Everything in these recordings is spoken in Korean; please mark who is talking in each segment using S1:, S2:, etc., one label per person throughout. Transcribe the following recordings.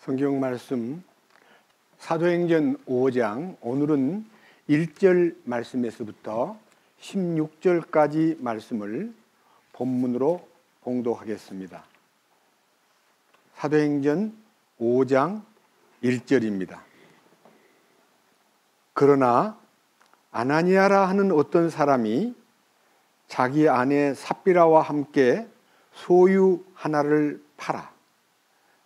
S1: 성경 말씀 사도행전 5장, 오늘은 1절 말씀에서부터 16절까지 말씀을 본문으로 봉독하겠습니다. 사도행전 5장 1절입니다. 그러나 아나니아라 하는 어떤 사람이 자기 아내 삽비라와 함께 소유 하나를 팔아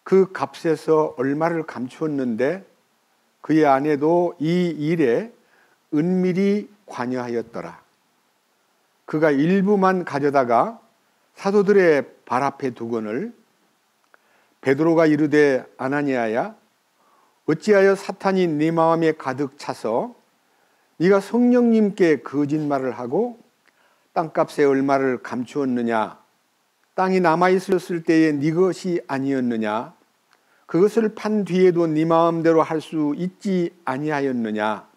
S1: 그 값에서 얼마를 감추었는데 그의 아내도 이 일에 은밀히 관여하였더라. 그가 일부만 가져다가 사도들의 발 앞에 두거늘 베드로가 이르되 아나니아야 어찌하여 사탄이 네 마음에 가득 차서 네가 성령님께 거짓말을 하고 땅값에 얼마를 감추었느냐? 땅이 남아있었을 때에 네 것이 아니었느냐? 그것을 판 뒤에도 네 마음대로 할 수 있지 아니하였느냐?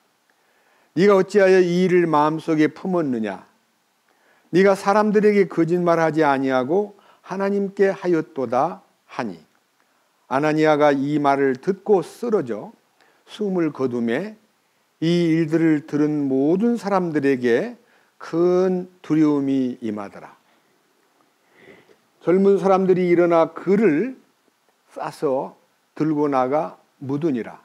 S1: 네가 어찌하여 이 일을 마음속에 품었느냐? 네가 사람들에게 거짓말하지 아니하고 하나님께 하였도다 하니 아나니아가 이 말을 듣고 쓰러져 숨을 거두매 이 일들을 들은 모든 사람들에게 큰 두려움이 임하더라. 젊은 사람들이 일어나 그를 싸서 들고 나가 묻으니라.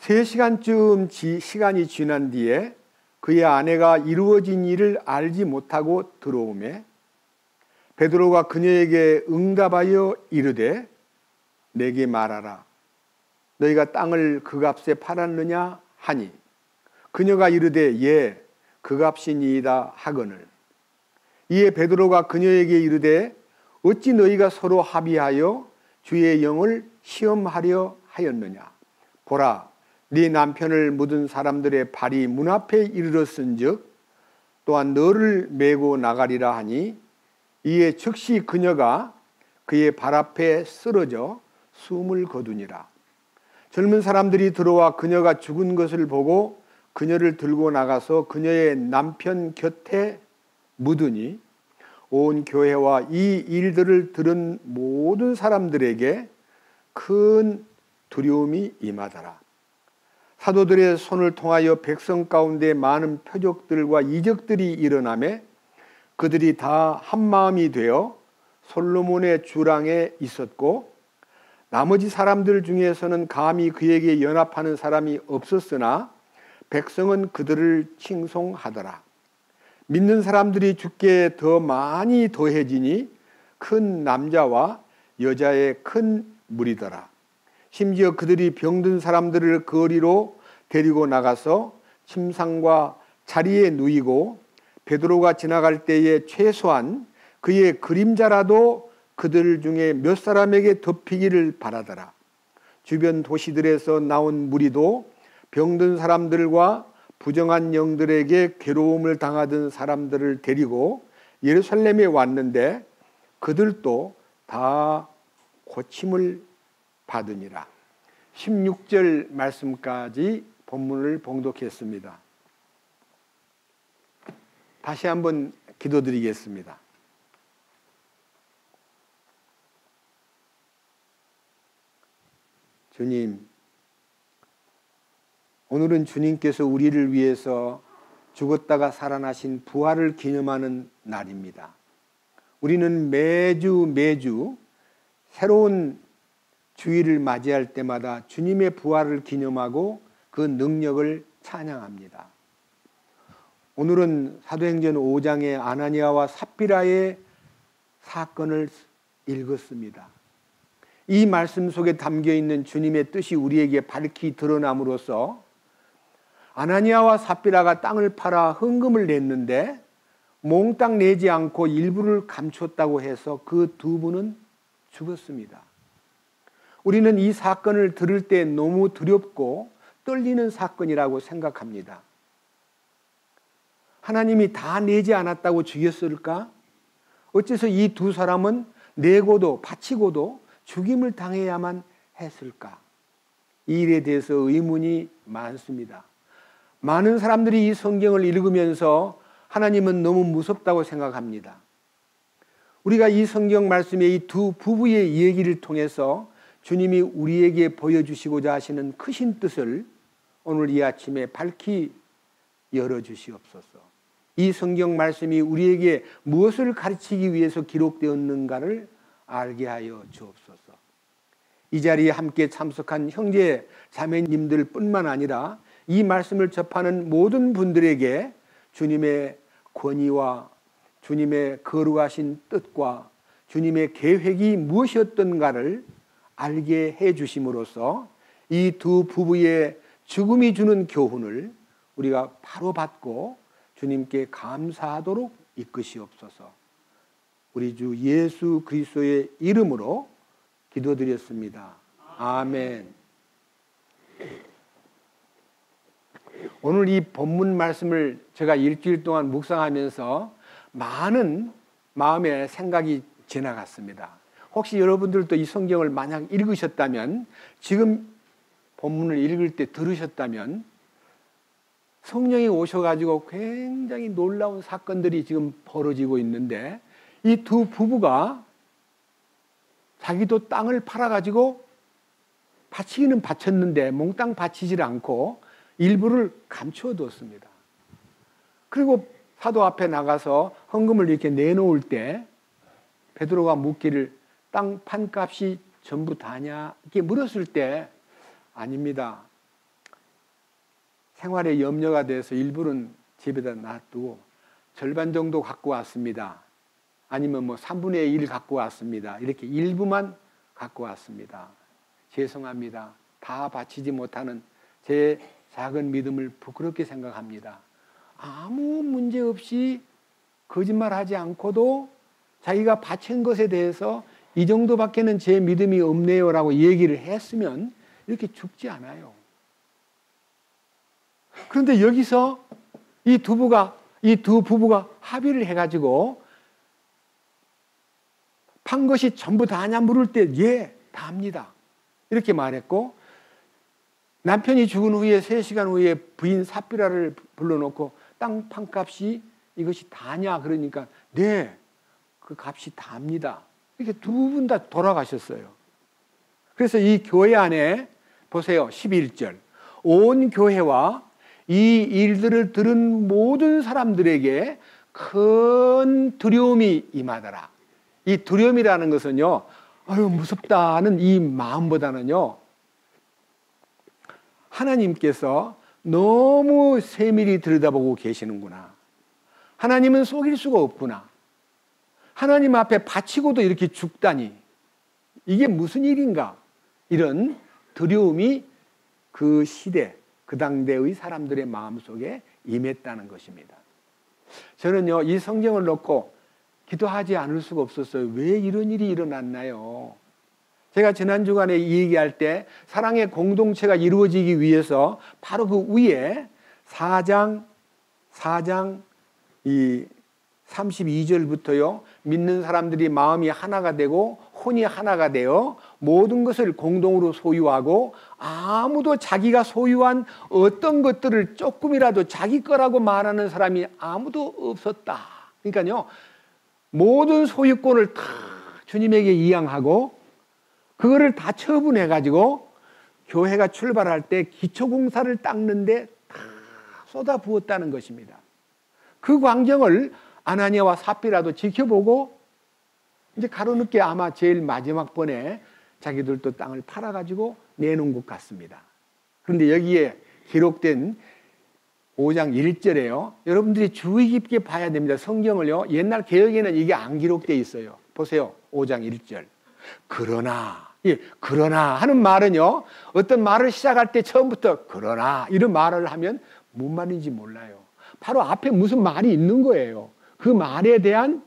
S1: 3시간쯤 시간이 지난 뒤에 그의 아내가 이루어진 일을 알지 못하고 들어오매 베드로가 그녀에게 응답하여 이르되 내게 말하라. 너희가 땅을 그 값에 팔았느냐 하니 그녀가 이르되 예, 그 값이니이다 하거늘 이에 베드로가 그녀에게 이르되 어찌 너희가 서로 합의하여 주의 영을 시험하려 하였느냐? 보라, 네 남편을 묻은 사람들의 발이 문 앞에 이르렀은즉 또한 너를 메고 나가리라 하니 이에 즉시 그녀가 그의 발 앞에 쓰러져 숨을 거두니라. 젊은 사람들이 들어와 그녀가 죽은 것을 보고 그녀를 들고 나가서 그녀의 남편 곁에 묻으니 온 교회와 이 일들을 들은 모든 사람들에게 큰 두려움이 임하더라. 사도들의 손을 통하여 백성 가운데 많은 표적들과 이적들이 일어나매 그들이 다 한마음이 되어 솔로몬의 주랑에 있었고 나머지 사람들 중에서는 감히 그에게 연합하는 사람이 없었으나 백성은 그들을 칭송하더라. 믿는 사람들이 주께 더 많이 더해지니 큰 남자와 여자의 큰 무리더라. 심지어 그들이 병든 사람들을 거리로 데리고 나가서 침상과 자리에 누이고 베드로가 지나갈 때에 최소한 그의 그림자라도 그들 중에 몇 사람에게 덮이기를 바라더라. 주변 도시들에서 나온 무리도 병든 사람들과 부정한 영들에게 괴로움을 당하던 사람들을 데리고 예루살렘에 왔는데 그들도 다 고침을 받으니라. 16절 말씀까지 본문을 봉독했습니다. 다시 한번 기도드리겠습니다. 주님, 오늘은 주님께서 우리를 위해서 죽었다가 살아나신 부활을 기념하는 날입니다. 우리는 매주 새로운 주일을 맞이할 때마다 주님의 부활을 기념하고 그 능력을 찬양합니다. 오늘은 사도행전 5장의 아나니아와 삽비라의 사건을 읽었습니다. 이 말씀 속에 담겨있는 주님의 뜻이 우리에게 밝히 드러남으로써 아나니아와 삽비라가 땅을 팔아 헌금을 냈는데 몽땅 내지 않고 일부를 감췄다고 해서 그 두 분은 죽었습니다. 우리는 이 사건을 들을 때 너무 두렵고 떨리는 사건이라고 생각합니다. 하나님이 다 내지 않았다고 죽였을까? 어째서 이 두 사람은 내고도 바치고도 죽임을 당해야만 했을까? 이 일에 대해서 의문이 많습니다. 많은 사람들이 이 성경을 읽으면서 하나님은 너무 무섭다고 생각합니다. 우리가 이 성경 말씀의 이 두 부부의 얘기를 통해서 주님이 우리에게 보여주시고자 하시는 크신 뜻을 오늘 이 아침에 밝히 열어주시옵소서. 이 성경 말씀이 우리에게 무엇을 가르치기 위해서 기록되었는가를 알게 하여 주옵소서. 이 자리에 함께 참석한 형제 자매님들 뿐만 아니라 이 말씀을 접하는 모든 분들에게 주님의 권위와 주님의 거룩하신 뜻과 주님의 계획이 무엇이었던가를 알게 해 주심으로써 이 두 부부의 죽음이 주는 교훈을 우리가 바로 받고 주님께 감사하도록 이끄시옵소서. 우리 주 예수 그리스도의 이름으로 기도드렸습니다. 아멘. 오늘 이 본문 말씀을 제가 일주일 동안 묵상하면서 많은 마음의 생각이 지나갔습니다. 혹시 여러분들도 이 성경을 만약 읽으셨다면, 지금 본문을 읽을 때 들으셨다면 성령이 오셔가지고 굉장히 놀라운 사건들이 지금 벌어지고 있는데, 이 두 부부가 자기도 땅을 팔아가지고 바치기는 바쳤는데 몽땅 바치질 않고 일부를 감추어 두었습니다. 그리고 사도 앞에 나가서 헌금을 이렇게 내놓을 때 베드로가 묻기를 땅 판값이 전부 다냐? 이렇게 물었을 때 아닙니다. 생활에 염려가 돼서 일부는 집에다 놔두고 절반 정도 갖고 왔습니다. 아니면 3분의 1 갖고 왔습니다. 이렇게 일부만 갖고 왔습니다. 죄송합니다. 다 바치지 못하는 제 작은 믿음을 부끄럽게 생각합니다. 아무 문제 없이 거짓말하지 않고도 자기가 바친 것에 대해서 이 정도밖에는 제 믿음이 없네요 라고 얘기를 했으면 이렇게 죽지 않아요. 그런데 여기서 이 두 부부가 합의를 해가지고 판 것이 전부 다냐 물을 때 예, 다합니다. 이렇게 말했고, 남편이 죽은 후에 3시간 후에 부인 삽비라를 불러놓고 땅 판값이 이것이 다냐 그러니까 네, 그 값이 다합니다. 이렇게 두 분 다 돌아가셨어요. 그래서 이 교회 안에 보세요. 11절. 온 교회와 이 일들을 들은 모든 사람들에게 큰 두려움이 임하더라. 이 두려움이라는 것은요, 아유 무섭다는 이 마음보다는요, 하나님께서 너무 세밀히 들여다보고 계시는구나. 하나님은 속일 수가 없구나. 하나님 앞에 바치고도 이렇게 죽다니 이게 무슨 일인가. 이런 두려움이 그 시대, 그 당대의 사람들의 마음속에 임했다는 것입니다. 저는요, 이 성경을 놓고 기도하지 않을 수가 없었어요. 왜 이런 일이 일어났나요? 제가 지난 주간에 얘기할 때 사랑의 공동체가 이루어지기 위해서 바로 그 위에 4장 이 32절부터요. 믿는 사람들이 마음이 하나가 되고 혼이 하나가 되어 모든 것을 공동으로 소유하고 아무도 자기가 소유한 어떤 것들을 조금이라도 자기 거라고 말하는 사람이 아무도 없었다. 그러니까요. 모든 소유권을 다 주님에게 이양하고 그거를 다 처분해가지고 교회가 출발할 때 기초공사를 닦는데 다 쏟아부었다는 것입니다. 그 광경을 아나니아와 삽비라도 지켜보고 이제 가로늦게 아마 제일 마지막 번에 자기들도 땅을 팔아가지고 내놓은 것 같습니다. 그런데 여기에 기록된 5장 1절에요. 여러분들이 주의 깊게 봐야 됩니다. 성경을요. 옛날 개역에는 이게 안 기록되어 있어요. 보세요. 5장 1절. 그러나 하는 말은요. 어떤 말을 시작할 때 처음부터 그러나 이런 말을 하면 뭔 말인지 몰라요. 바로 앞에 무슨 말이 있는 거예요. 그 말에 대한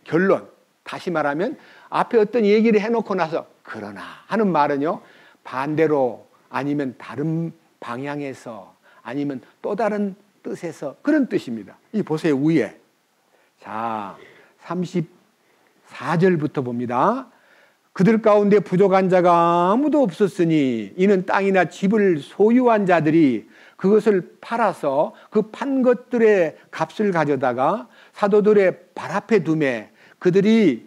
S1: 결론. 다시 말하면 앞에 어떤 얘기를 해놓고 나서 그러나 하는 말은요. 반대로 아니면 다른 방향에서 아니면 또 다른 뜻에서 그런 뜻입니다. 이 보세요. 위에. 자, 34절부터 봅니다. 그들 가운데 부족한 자가 아무도 없었으니 이는 땅이나 집을 소유한 자들이 그것을 팔아서 그 판 것들의 값을 가져다가 사도들의 발 앞에 두매 그들이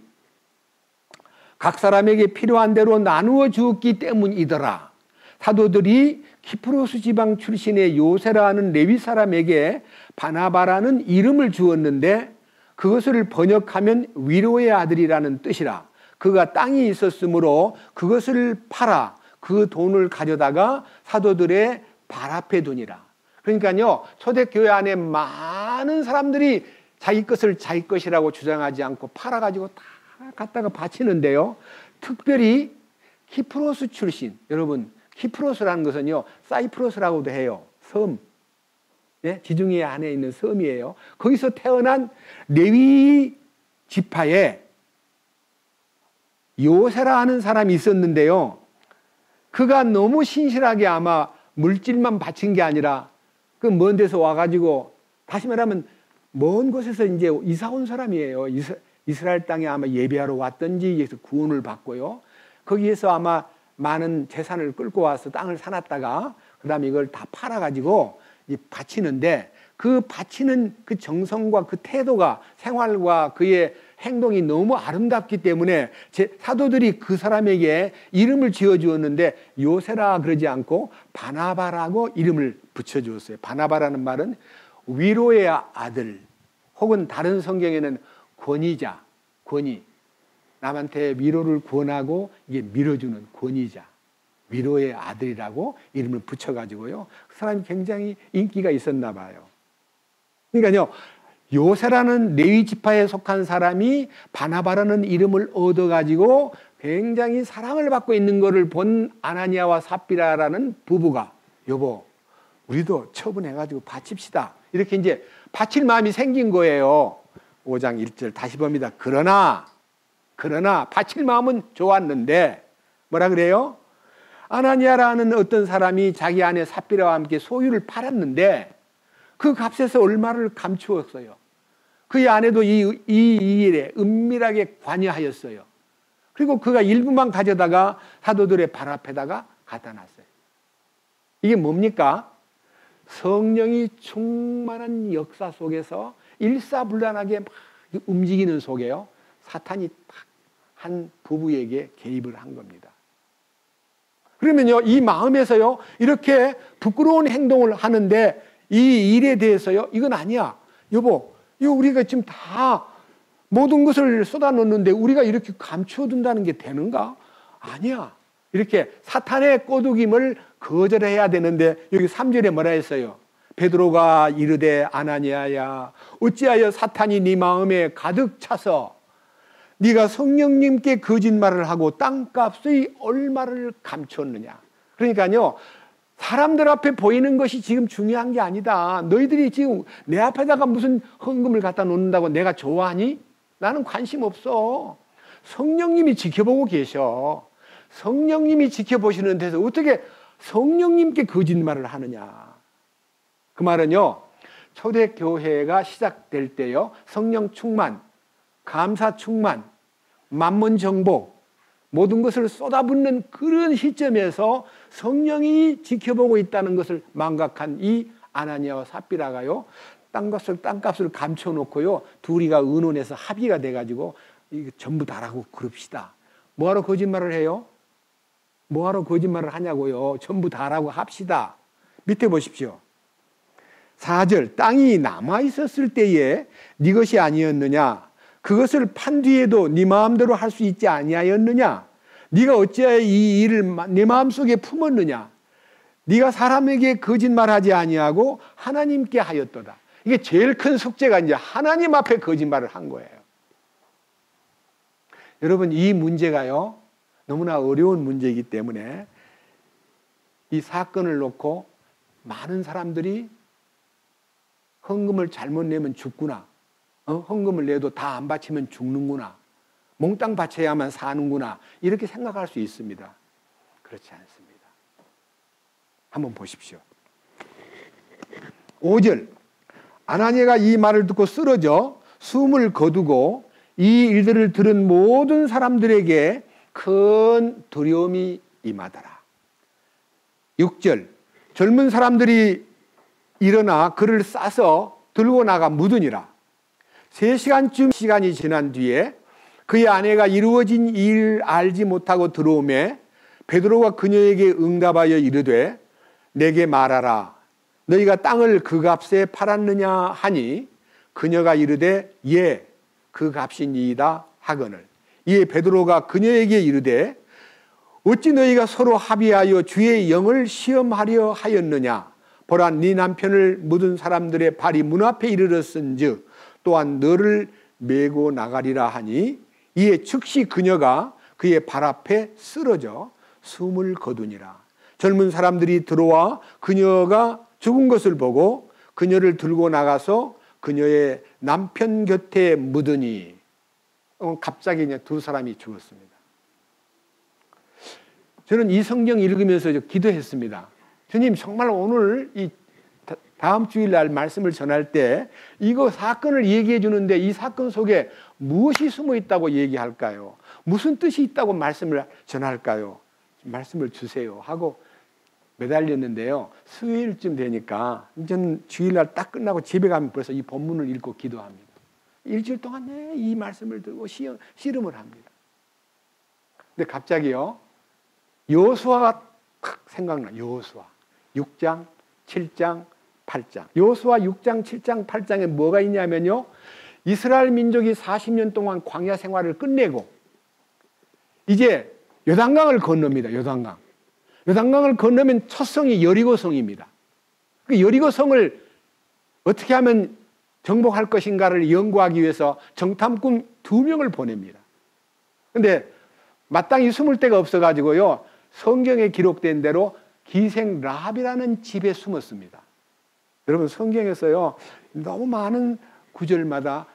S1: 각 사람에게 필요한 대로 나누어 주었기 때문이더라. 사도들이 키프로스 지방 출신의 요세라 하는 레위 사람에게 바나바라는 이름을 주었는데 그것을 번역하면 위로의 아들이라는 뜻이라. 그가 땅이 있었으므로 그것을 팔아 그 돈을 가져다가 사도들의 발 앞에 두니라. 그러니까요, 초대교회 안에 많은 사람들이 자기 것을 자기 것이라고 주장하지 않고 팔아가지고 다 갖다가 바치는데요, 특별히 키프로스 출신, 여러분 키프로스라는 것은요 사이프러스라고도 해요. 섬, 예? 지중해 안에 있는 섬이에요. 거기서 태어난 레위 지파에 요세라 하는 사람이 있었는데요, 그가 너무 신실하게 아마 물질만 바친 게 아니라 그 먼 데서 와가지고, 다시 말하면 먼 곳에서 이제 이사 온 사람이에요. 이스라엘 땅에 아마 예배하러 왔던지 여기서 구원을 받고요, 거기에서 아마 많은 재산을 끌고 와서 땅을 사놨다가 그 다음에 이걸 다 팔아가지고 바치는데, 그 바치는 그 정성과 그 태도가, 생활과 그의 행동이 너무 아름답기 때문에 사도들이 그 사람에게 이름을 지어주었는데 요세라 그러지 않고 바나바라고 이름을 붙여주었어요. 바나바라는 말은 위로의 아들, 혹은 다른 성경에는 권위자, 권위, 남한테 위로를 권하고 이게 밀어주는 권위자, 위로의 아들이라고 이름을 붙여가지고요, 그 사람이 굉장히 인기가 있었나 봐요. 그러니까요, 요세라는 레위 지파에 속한 사람이 바나바라는 이름을 얻어가지고 굉장히 사랑을 받고 있는 것을 본 아나니아와 삽비라라는 부부가, 여보, 우리도 처분해가지고 바칩시다. 이렇게 이제 바칠 마음이 생긴 거예요. 5장 1절 다시 봅니다. 그러나 바칠 마음은 좋았는데 뭐라 그래요? 아나니아라는 어떤 사람이 자기 아내 삽비라와 함께 소유를 팔았는데 그 값에서 얼마를 감추었어요. 그의 아내도 이 일에 은밀하게 관여하였어요. 그리고 그가 일부만 가져다가 사도들의 발 앞에다가 갖다 놨어요. 이게 뭡니까? 성령이 충만한 역사 속에서 일사불란하게 막 움직이는 속에요, 사탄이 딱 한 부부에게 개입을 한 겁니다. 그러면요, 이 마음에서요 이렇게 부끄러운 행동을 하는데 이 일에 대해서요, 이건 아니야, 여보, 이거 우리가 지금 다 모든 것을 쏟아놓는데 우리가 이렇게 감추어둔다는 게 되는가? 아니야. 이렇게 사탄의 꼬드김을 거절해야 되는데, 여기 3절에 뭐라 했어요? 베드로가 이르되 아나니아야, 어찌하여 사탄이 네 마음에 가득 차서 네가 성령님께 거짓말을 하고 땅값의 얼마를 감췄느냐. 그러니까요, 사람들 앞에 보이는 것이 지금 중요한 게 아니다. 너희들이 지금 내 앞에다가 무슨 헌금을 갖다 놓는다고 내가 좋아하니? 나는 관심 없어. 성령님이 지켜보고 계셔. 성령님이 지켜보시는 데서 어떻게 성령님께 거짓말을 하느냐. 그 말은요, 초대교회가 시작될 때요, 성령 충만, 감사 충만, 만문 정복, 모든 것을 쏟아붓는 그런 시점에서 성령이 지켜보고 있다는 것을 망각한 이 아나니아와 삽비라가요, 땅값을 감춰놓고요, 둘이가 의논해서 합의가 돼가지고 이거 전부 다라고 그럽시다. 뭐하러 거짓말을 해요? 뭐하러 거짓말을 하냐고요. 전부 다라고 합시다. 밑에 보십시오. 4절, 땅이 남아있었을 때에 네 것이 아니었느냐? 그것을 판 뒤에도 네 마음대로 할 수 있지 아니하였느냐? 네가 어찌하여 이 일을 내 마음속에 품었느냐? 네가 사람에게 거짓말하지 아니하고 하나님께 하였도다. 이게 제일 큰 숙제가 이제 하나님 앞에 거짓말을 한 거예요. 여러분, 이 문제가요, 너무나 어려운 문제이기 때문에 이 사건을 놓고 많은 사람들이 헌금을 잘못 내면 죽구나, 헌금을 내도 다 안 바치면 죽는구나, 몽땅 바쳐야만 사는구나, 이렇게 생각할 수 있습니다. 그렇지 않습니다. 한번 보십시오. 5절, 아나니아가 이 말을 듣고 쓰러져 숨을 거두고 이 일들을 들은 모든 사람들에게 큰 두려움이 임하더라. 6절, 젊은 사람들이 일어나 그를 싸서 들고 나가 묻으니라. 3시간쯤 시간이 지난 뒤에 그의 아내가 이루어진 일 알지 못하고 들어오매 베드로가 그녀에게 응답하여 이르되 내게 말하라 너희가 땅을 그 값에 팔았느냐 하니 그녀가 이르되 예 그 값이니이다 하거늘 이에 베드로가 그녀에게 이르되 어찌 너희가 서로 합의하여 주의 영을 시험하려 하였느냐 보라 네 남편을 묻은 사람들의 발이 문 앞에 이르렀은즉 또한 너를 메고 나가리라 하니 이에 즉시 그녀가 그의 발 앞에 쓰러져 숨을 거두니라. 젊은 사람들이 들어와 그녀가 죽은 것을 보고 그녀를 들고 나가서 그녀의 남편 곁에 묻으니 갑자기 이제 두 사람이 죽었습니다. 저는 이 성경 읽으면서 기도했습니다. 주님 정말 오늘 이 다음 주일날 말씀을 전할 때 이거 사건을 얘기해 주는데 이 사건 속에 무엇이 숨어 있다고 얘기할까요? 무슨 뜻이 있다고 말씀을 전할까요? 말씀을 주세요 하고 매달렸는데요. 수요일쯤 되니까 저는 주일날 딱 끝나고 집에 가면 벌써 이 본문을 읽고 기도합니다. 일주일 동안 이 말씀을 들고 씨름을 합니다. 근데 갑자기요. 여호수아가 탁 생각나. 여호수아 6장, 7장, 8장. 여호수아 6장, 7장, 8장에 뭐가 있냐면요. 이스라엘 민족이 40년 동안 광야 생활을 끝내고 이제 요단강을 건넙니다. 요단강을 건너면 첫 성이 여리고성입니다. 그 여리고성을 어떻게 하면 정복할 것인가를 연구하기 위해서 정탐꾼 2명을 보냅니다. 그런데 마땅히 숨을 데가 없어가지고요. 성경에 기록된 대로 기생 라합이라는 집에 숨었습니다. 여러분 성경에서요. 너무 많은 구절마다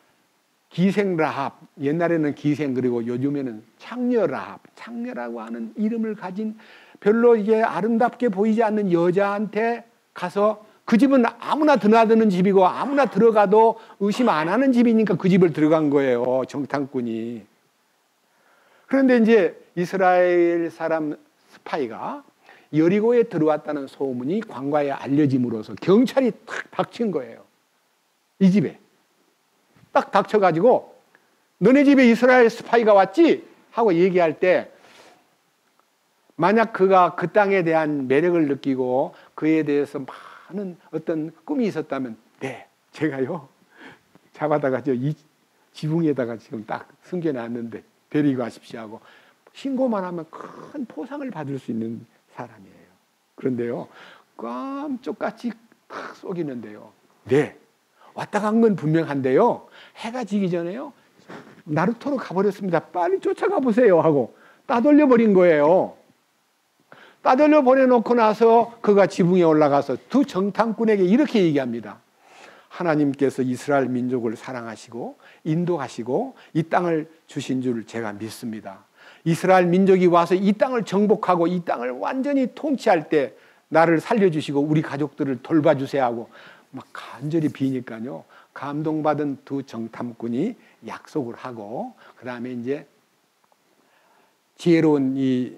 S1: 기생 라합, 옛날에는 기생 그리고 요즘에는 창녀 라합, 창녀라고 하는 이름을 가진 별로 이게 아름답게 보이지 않는 여자한테 가서 그 집은 아무나 드나드는 집이고 아무나 들어가도 의심 안 하는 집이니까 그 집을 들어간 거예요. 정탐꾼이. 그런데 이제 이스라엘 사람 스파이가 여리고에 들어왔다는 소문이 광과에 알려짐으로써 경찰이 탁 닥친 거예요. 이 집에. 딱 닥쳐가지고 너네 집에 이스라엘 스파이가 왔지? 하고 얘기할 때 만약 그가 그 땅에 대한 매력을 느끼고 그에 대해서 많은 어떤 꿈이 있었다면 네, 제가요 잡아다가 이 지붕에다가 지금 딱 숨겨놨는데 데리고 가십시오 하고 신고만 하면 큰 포상을 받을 수 있는 사람이에요. 그런데요 깜짝같이 탁 속이는데요. 네, 왔다 간 건 분명한데요 해가 지기 전에요 나루토로 가버렸습니다. 빨리 쫓아가 보세요 하고 따돌려 버린 거예요. 따돌려 보내놓고 나서 그가 지붕에 올라가서 두 정탐꾼에게 이렇게 얘기합니다. 하나님께서 이스라엘 민족을 사랑하시고 인도하시고 이 땅을 주신 줄 제가 믿습니다. 이스라엘 민족이 와서 이 땅을 정복하고 이 땅을 완전히 통치할 때 나를 살려주시고 우리 가족들을 돌봐주세요 하고 막 간절히 비니까요. 감동받은 두 정탐꾼이 약속을 하고 그 다음에 이제 지혜로운 이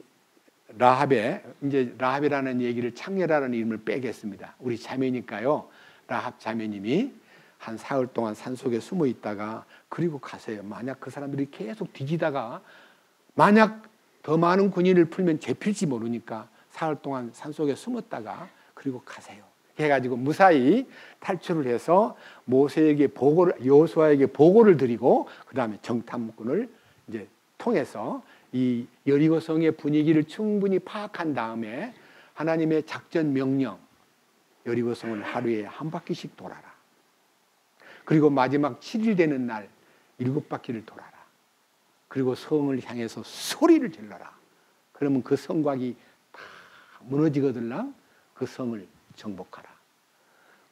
S1: 라합의 이제 라합이라는 얘기를 창녀라는 이름을 빼겠습니다. 우리 자매니까요. 라합 자매님이 한 사흘 동안 산속에 숨어 있다가 그리고 가세요. 만약 그 사람들이 계속 뒤지다가 만약 더 많은 군인을 풀면 잡힐지 모르니까 사흘 동안 산속에 숨었다가 그리고 가세요. 해가지고 무사히 탈출을 해서 모세에게 여호수아에게 보고를 드리고 그 다음에 정탐꾼을 이제 통해서 이 여리고성의 분위기를 충분히 파악한 다음에 하나님의 작전 명령 여리고성을 하루에 한 바퀴씩 돌아라. 그리고 마지막 7일 되는 날 7바퀴를 돌아라. 그리고 성을 향해서 소리를 질러라. 그러면 그 성곽이 다 무너지거들랑 그 성을 정복하라.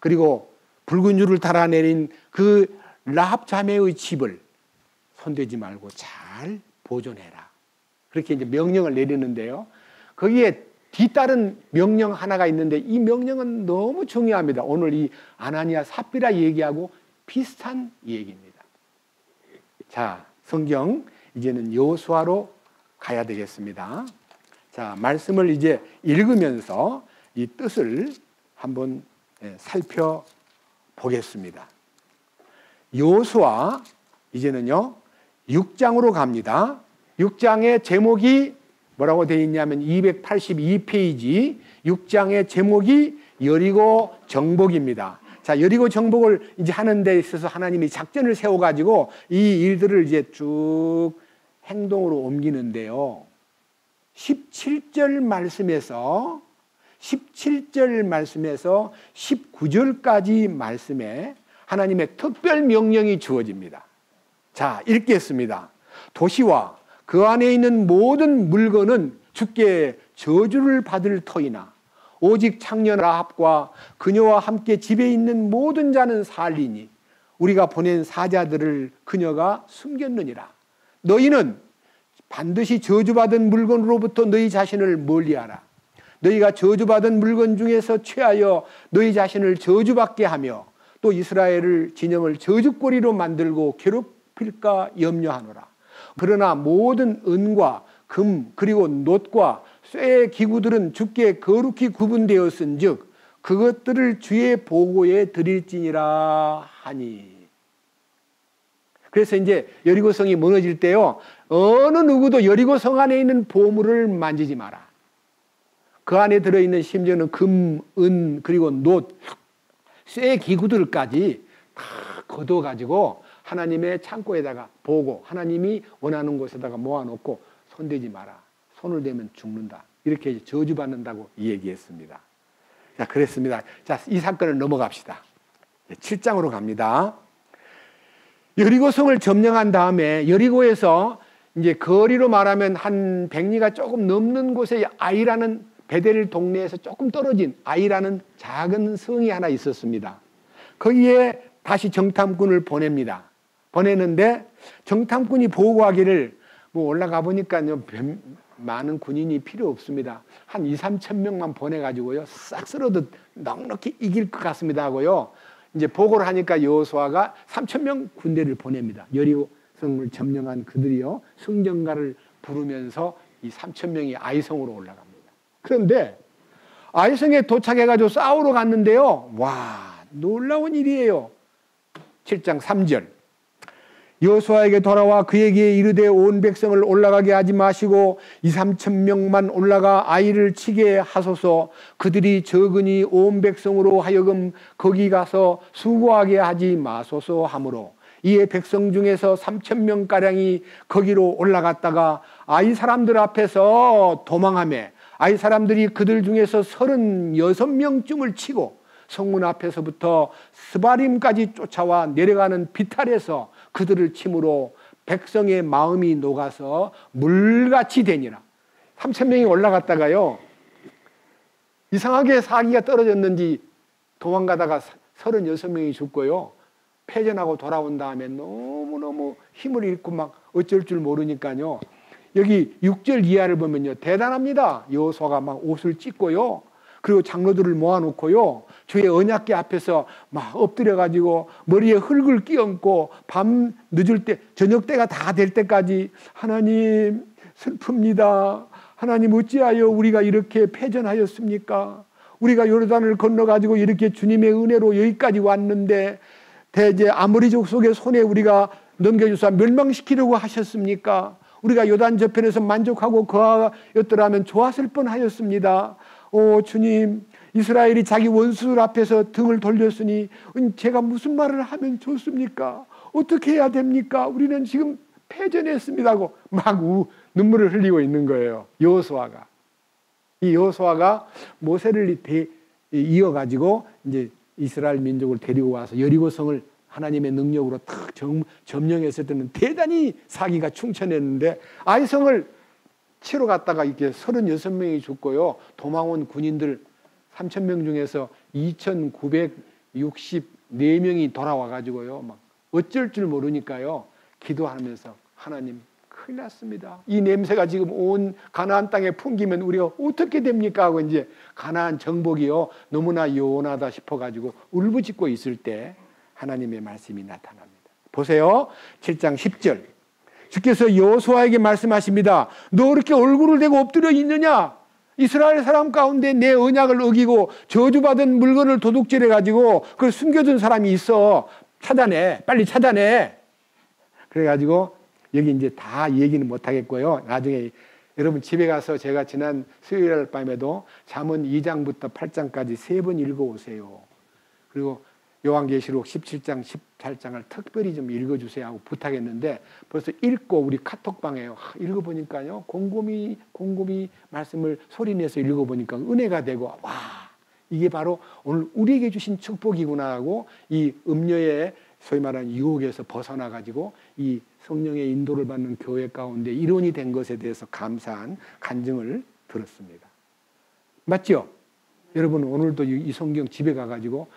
S1: 그리고 붉은 줄을 달아내린 그 라합 자매의 집을 손대지 말고 잘 보존해라. 그렇게 이제 명령을 내리는데요. 거기에 뒤따른 명령 하나가 있는데 이 명령은 너무 중요합니다. 오늘 이 아나니아 삽비라 얘기하고 비슷한 얘기입니다. 자, 성경 이제는 여호수아로 가야 되겠습니다. 자, 말씀을 이제 읽으면서 이 뜻을 한번 살펴보겠습니다. 여호수아 이제는요 6장으로 갑니다. 6장의 제목이 뭐라고 되어 있냐면 282페이지 6장의 제목이 여리고 정복입니다. 자, 여리고 정복을 이제 하는 데 있어서 하나님이 작전을 세워가지고 이 일들을 이제 쭉 행동으로 옮기는데요. 17절 말씀에서 19절까지 말씀에 하나님의 특별 명령이 주어집니다. 자, 읽겠습니다. 도시와 그 안에 있는 모든 물건은 주께 저주를 받을 터이나 오직 창녀 라합과 그녀와 함께 집에 있는 모든 자는 살리니 우리가 보낸 사자들을 그녀가 숨겼느니라. 너희는 반드시 저주받은 물건으로부터 너희 자신을 멀리하라. 너희가 저주받은 물건 중에서 취하여 너희 자신을 저주받게 하며 또 이스라엘을 진영을 저주거리로 만들고 괴롭힐까 염려하노라. 그러나 모든 은과 금 그리고 놋과 쇠의 기구들은 주께 거룩히 구분되었은즉 그것들을 주의 보고에 드릴지니라 하니. 그래서 이제 여리고성이 무너질 때요, 어느 누구도 여리고성 안에 있는 보물을 만지지 마라. 그 안에 들어있는 심지어는 금, 은 그리고 놋, 쇠 기구들까지 다 걷어가지고 하나님의 창고에다가 보고 하나님이 원하는 곳에다가 모아놓고 손대지 마라. 손을 대면 죽는다. 이렇게 저주받는다고 얘기했습니다. 자, 그랬습니다. 자, 이 사건을 넘어갑시다. 7장으로 갑니다. 여리고성을 점령한 다음에 여리고에서 이제 거리로 말하면 한 100리가 조금 넘는 곳에 아이라는 베델 동네에서 조금 떨어진 아이라는 작은 성이 하나 있었습니다. 거기에 다시 정탐꾼을 보냅니다. 보내는데 정탐꾼이 보고하기를 뭐 올라가 보니까요 많은 군인이 필요 없습니다. 한 2~3천 명만 보내가지고요 싹 쓸어도 넉넉히 이길 것 같습니다 하고요. 이제 보고를 하니까 여호수아가 3,000명 군대를 보냅니다. 여리고성을 점령한 그들이요 승전가를 부르면서 이 3,000명이 아이성으로 올라갑니다. 그런데 아이성에 도착해가지고 싸우러 갔는데요, 와, 놀라운 일이에요. 7장 3절. 여호수아에게 돌아와 그에게 이르되 온 백성을 올라가게 하지 마시고 2~3,000명만 올라가 아이를 치게 하소서. 그들이 적으니 온 백성으로 하여금 거기 가서 수고하게 하지 마소서 하므로 이에 백성 중에서 3,000명가량이 거기로 올라갔다가 아이 사람들 앞에서 도망하며 아이 사람들이 그들 중에서 36명쯤을 치고 성문 앞에서부터 스바림까지 쫓아와 내려가는 비탈에서 그들을 침으로 백성의 마음이 녹아서 물같이 되니라. 3,000명이 올라갔다가요 이상하게 사기가 떨어졌는지 도망가다가 36명이 죽고요 패전하고 돌아온 다음에 너무너무 힘을 잃고 막 어쩔 줄 모르니까요 여기 6절 이하를 보면요 대단합니다. 여호수아가 막 옷을 찢고요 그리고 장로들을 모아놓고요 주의 언약궤 앞에서 막 엎드려가지고 머리에 흙을 끼얹고 밤 늦을 때 저녁 때가 다 될 때까지 하나님 슬픕니다. 하나님 어찌하여 우리가 이렇게 패전하였습니까? 우리가 요르단을 건너가지고 이렇게 주님의 은혜로 여기까지 왔는데 대제 아모리족 속의 손에 우리가 넘겨주사 멸망시키려고 하셨습니까? 우리가 요단 저편에서 만족하고 거하였더라면 좋았을 뻔하였습니다. 오 주님, 이스라엘이 자기 원수들 앞에서 등을 돌렸으니 제가 무슨 말을 하면 좋습니까? 어떻게 해야 됩니까? 우리는 지금 패전했습니다 하고 막 눈물을 흘리고 있는 거예요. 여호수아가. 이 여호수아가 모세를 이어가지고 이제 이스라엘 민족을 데리고 와서 여리고성을 하나님의 능력으로 탁 점령했을 때는 대단히 사기가 충천했는데 아이성을 치러 갔다가 이렇게 36명이 죽고요. 도망온 군인들 3,000명 중에서 2,964명이 돌아와가지고요. 막 어쩔 줄 모르니까요. 기도하면서 하나님 큰일 났습니다. 이 냄새가 지금 온 가나안 땅에 풍기면 우리가 어떻게 됩니까? 하고 이제 가나안 정복이요. 너무나 요원하다 싶어가지고 울부짖고 있을 때 하나님의 말씀이 나타납니다. 보세요. 7장 10절. 주께서 여호수아에게 말씀하십니다. 너 그렇게 얼굴을 대고 엎드려 있느냐? 이스라엘 사람 가운데 내 언약을 어기고 저주받은 물건을 도둑질해가지고 그걸 숨겨둔 사람이 있어. 찾아내. 빨리 찾아내. 그래가지고 여기 이제 다 얘기는 못 하겠고요. 나중에 여러분 집에 가서 제가 지난 수요일 밤에도 잠언 2장부터 8장까지 3번 읽어오세요. 그리고 요한계시록 17장, 18장을 특별히 좀 읽어주세요 하고 부탁했는데 벌써 읽고 우리 카톡방에 읽어보니까요. 곰곰이 말씀을 소리내서 읽어보니까 은혜가 되고 와 이게 바로 오늘 우리에게 주신 축복이구나 하고 이 음료의 소위 말하는 유혹에서 벗어나가지고 이 성령의 인도를 받는 교회 가운데 일원이 된 것에 대해서 감사한 간증을 들었습니다. 맞죠? 여러분 오늘도 이 성경 집에 가가지고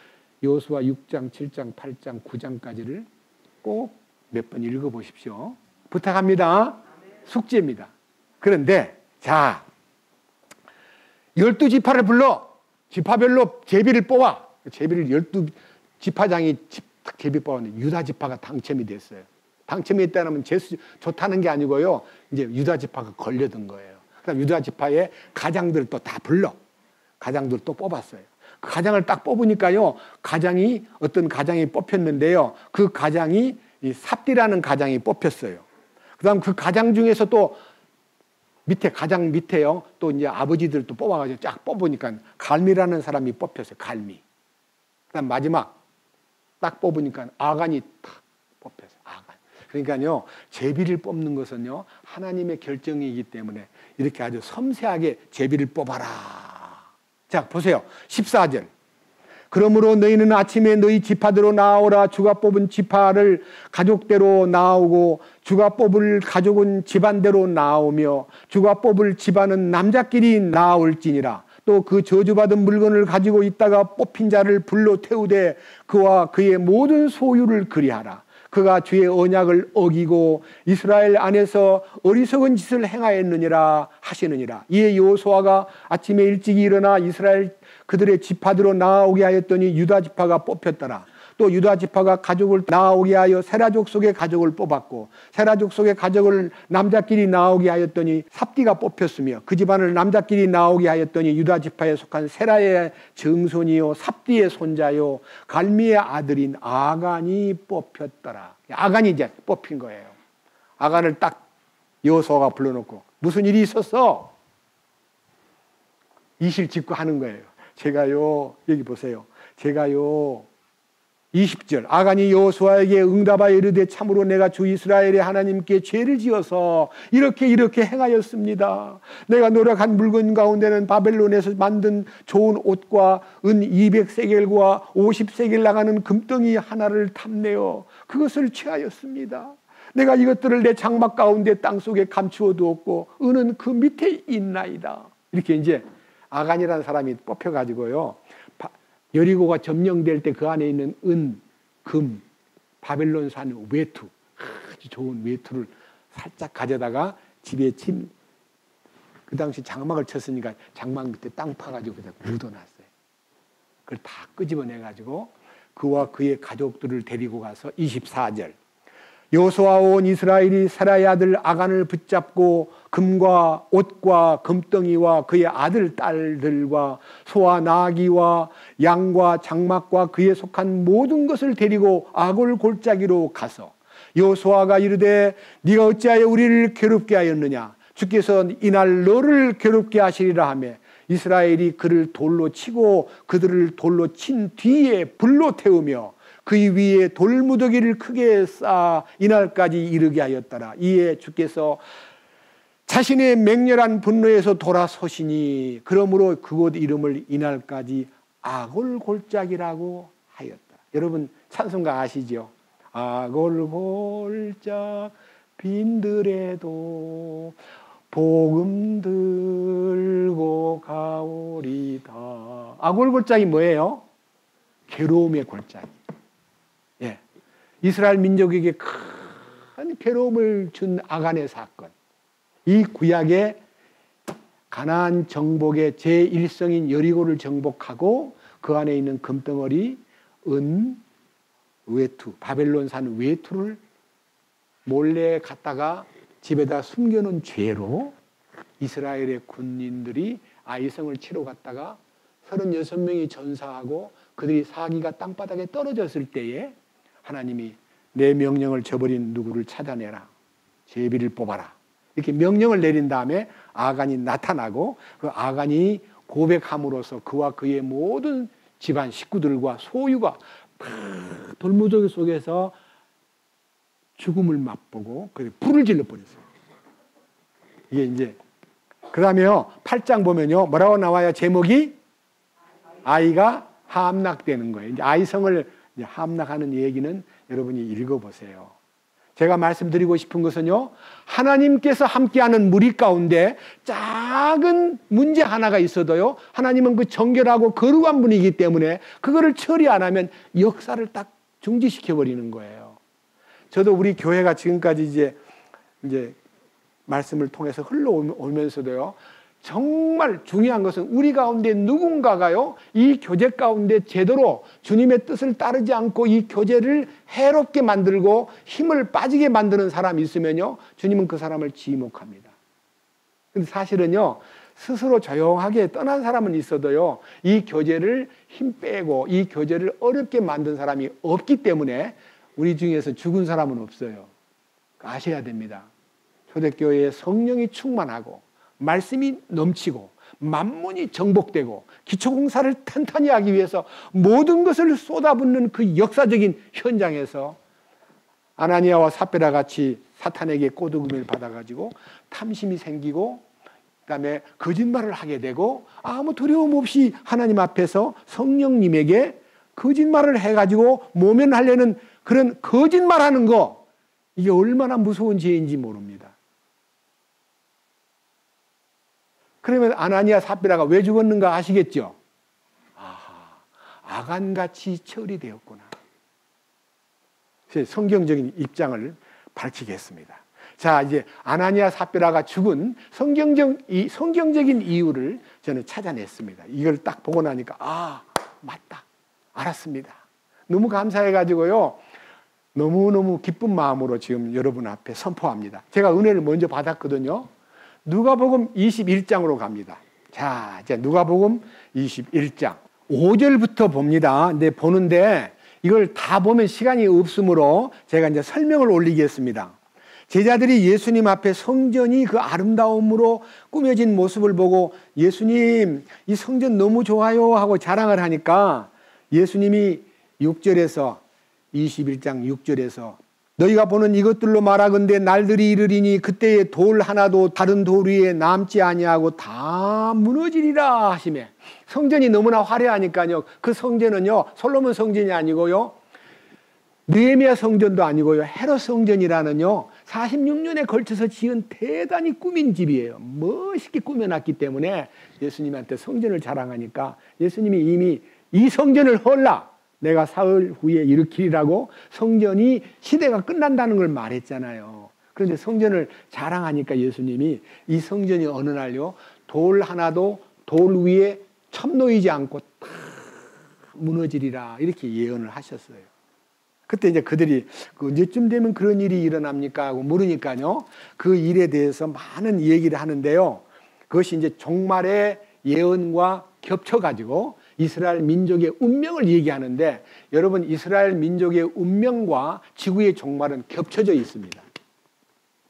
S1: 여호수아 6장, 7장, 8장, 9장까지를 꼭 몇 번 읽어보십시오. 부탁합니다. 숙제입니다. 그런데 자 12지파를 불러 지파별로 제비를 뽑아 제비를 12지파장이 제비 뽑았는데 유다 지파가 당첨이 됐어요. 당첨이 됐다면 재수 좋다는 게 아니고요. 이제 유다 지파가 걸려든 거예요. 그다음 유다 지파의 가장들을 또 다 불러 가장들 또 뽑았어요. 그 가장을 딱 뽑으니까요. 어떤 가장이 뽑혔는데요. 그 가장이 이 삽디라는 가장이 뽑혔어요. 그다음 그 가장 중에서 또 가장 밑에요. 또 이제 아버지들도 뽑아가지고 쫙 뽑으니까 갈미라는 사람이 뽑혔어요. 갈미. 그다음 마지막 딱 뽑으니까 아간이 탁 뽑혔어요. 아간. 그러니까요. 제비를 뽑는 것은요. 하나님의 결정이기 때문에 이렇게 아주 섬세하게 제비를 뽑아라. 자, 보세요. 14절. 그러므로 너희는 아침에 너희 지파대로 나오라. 주가 뽑은 지파를 가족대로 나오고 주가 뽑을 가족은 집안대로 나오며 주가 뽑을 집안은 남자끼리 나올지니라. 또 그 저주받은 물건을 가지고 있다가 뽑힌 자를 불러 태우되 그와 그의 모든 소유를 그리하라. 그가 주의 언약을 어기고 이스라엘 안에서 어리석은 짓을 행하였느니라 하시느니라. 이에 여호수아가 아침에 일찍 일어나 이스라엘 그들의 지파대로 나오게 하였더니 유다 지파가 뽑혔더라. 또 유다 지파가 가족을 나오게 하여 세라족 속의 가족을 뽑았고 세라족 속의 가족을 남자끼리 나오게 하였더니 삽디가 뽑혔으며 그 집안을 남자끼리 나오게 하였더니 유다 지파에 속한 세라의 증손이요 삽디의 손자요 갈미의 아들인 아간이 뽑혔더라. 아간이 이제 뽑힌 거예요. 아간을 딱 여호수아가 불러놓고 무슨 일이 있었어? 이실 짓고 하는 거예요. 제가요 여기 보세요. 제가요 20절 아간이 여호수아에게 응답하여 이르되 참으로 내가 주 이스라엘의 하나님께 죄를 지어서 이렇게 행하였습니다. 내가 노력한 물건 가운데는 바벨론에서 만든 좋은 옷과 은 200세겔과 50세겔 나가는 금덩이 하나를 탐내어 그것을 취하였습니다. 내가 이것들을 내 장막 가운데 땅속에 감추어 두었고 은은 그 밑에 있나이다. 이렇게 이제 아간이라는 사람이 뽑혀가지고요. 여리고가 점령될 때 그 안에 있는 은, 금, 바벨론산 외투, 아주 좋은 외투를 살짝 가져다가 집에 그 당시 장막을 쳤으니까 장막 밑에 땅 파가지고 그냥 묻어놨어요. 그걸 다 끄집어내가지고 그와 그의 가족들을 데리고 가서 24절 여호수아 온 이스라엘이 세라의 아들 아간을 붙잡고 금과 옷과 금덩이와 그의 아들 딸들과 소와 나귀와 양과 장막과 그에 속한 모든 것을 데리고 아골 골짜기로 가서 여호수아가 이르되 네가 어찌하여 우리를 괴롭게 하였느냐 주께서 이날 너를 괴롭게 하시리라 하며 이스라엘이 그를 돌로 치고 그들을 돌로 친 뒤에 불로 태우며 그 위에 돌무더기를 크게 쌓아 이날까지 이르게 하였더라. 이에 주께서 자신의 맹렬한 분노에서 돌아서시니 그러므로 그곳 이름을 이날까지 아골골짝이라고 하였다. 여러분 찬송가 아시죠? 아골골짝 빈들에도 복음 들고 가오리다. 아골골짝이 뭐예요? 괴로움의 골짜기. 예, 이스라엘 민족에게 큰 괴로움을 준 아간의 사건. 이 구약의 가나안 정복의 제1성인 여리고를 정복하고 그 안에 있는 금덩어리, 은, 외투, 바벨론산 외투를 몰래 갖다가 집에다 숨겨놓은 죄로 이스라엘의 군인들이 아이성을 치러 갔다가 36명이 전사하고 그들이 사기가 땅바닥에 떨어졌을 때에 하나님이 내 명령을 저버린 누구를 찾아내라. 제비를 뽑아라. 이렇게 명령을 내린 다음에 아간이 나타나고 그 아간이 고백함으로써 그와 그의 모든 집안 식구들과 소유가 돌무더기 속에서 죽음을 맛보고 불을 질러버렸어요. 이게 이제 그 다음에요 8장 보면요 뭐라고 나와요? 제목이 아이가 함락되는 거예요. 이제 아이성을 이제 함락하는 얘기는 여러분이 읽어보세요. 제가 말씀드리고 싶은 것은요, 하나님께서 함께하는 무리 가운데 작은 문제 하나가 있어도요, 하나님은 그 정결하고 거룩한 분이기 때문에 그거를 처리 안 하면 역사를 딱 중지시켜버리는 거예요. 저도 우리 교회가 지금까지 이제 말씀을 통해서 흘러오면서도요, 정말 중요한 것은 우리 가운데 누군가가요, 이 교제 가운데 제대로 주님의 뜻을 따르지 않고 이 교제를 해롭게 만들고 힘을 빠지게 만드는 사람이 있으면요, 주님은 그 사람을 지목합니다. 근데 사실은요, 스스로 조용하게 떠난 사람은 있어도요, 이 교제를 힘 빼고 이 교제를 어렵게 만든 사람이 없기 때문에 우리 중에서 죽은 사람은 없어요. 아셔야 됩니다. 초대교회에 성령이 충만하고 말씀이 넘치고 만문이 정복되고 기초공사를 탄탄히 하기 위해서 모든 것을 쏟아붓는 그 역사적인 현장에서 아나니아와 삽비라 같이 사탄에게 꼬드김을 받아가지고 탐심이 생기고 그다음에 거짓말을 하게 되고 아무 두려움 없이 하나님 앞에서 성령님에게 거짓말을 해가지고 모면하려는 그런 거짓말하는 거, 이게 얼마나 무서운 죄인지 모릅니다. 그러면 아나니아 삽비라가 왜 죽었는가 아시겠죠? 아간같이 처리되었구나. 성경적인 입장을 밝히겠습니다. 자, 이제 아나니아 삽비라가 죽은 성경적인 이유를 저는 찾아냈습니다. 이걸 딱 보고 나니까 맞다, 알았습니다. 너무 감사해가지고요, 너무너무 기쁜 마음으로 지금 여러분 앞에 선포합니다. 제가 은혜를 먼저 받았거든요. 누가복음 21장으로 갑니다. 자, 이제 누가복음 21장 5절부터 봅니다. 근데 보는데 이걸 다 보면 시간이 없으므로 제가 이제 설명을 올리겠습니다. 제자들이 예수님 앞에 성전이 그 아름다움으로 꾸며진 모습을 보고 예수님, 이 성전 너무 좋아요 하고 자랑을 하니까 예수님이 6절에서 21장 6절에서 너희가 보는 이것들로 말하건대 날들이 이르리니 그때에 돌 하나도 다른 돌 위에 남지 아니하고 다 무너지리라 하시매. 성전이 너무나 화려하니까요, 그 성전은요 솔로몬 성전이 아니고요 느헤미야 성전도 아니고요 헤롯 성전이라는요 46년에 걸쳐서 지은 대단히 꾸민 집이에요. 멋있게 꾸며놨기 때문에 예수님한테 성전을 자랑하니까 예수님이 이미 이 성전을 헐라 내가 사흘 후에 일으키리라고 성전이 시대가 끝난다는 걸 말했잖아요. 그런데 성전을 자랑하니까 예수님이 이 성전이 어느 날요 돌 하나도 돌 위에 첩놓이지 않고 다 무너지리라 이렇게 예언을 하셨어요. 그때 이제 그들이 언제쯤 되면 그런 일이 일어납니까 하고 물으니까요, 그 일에 대해서 많은 얘기를 하는데요, 그것이 이제 종말의 예언과 겹쳐가지고 이스라엘 민족의 운명을 얘기하는데, 여러분 이스라엘 민족의 운명과 지구의 종말은 겹쳐져 있습니다.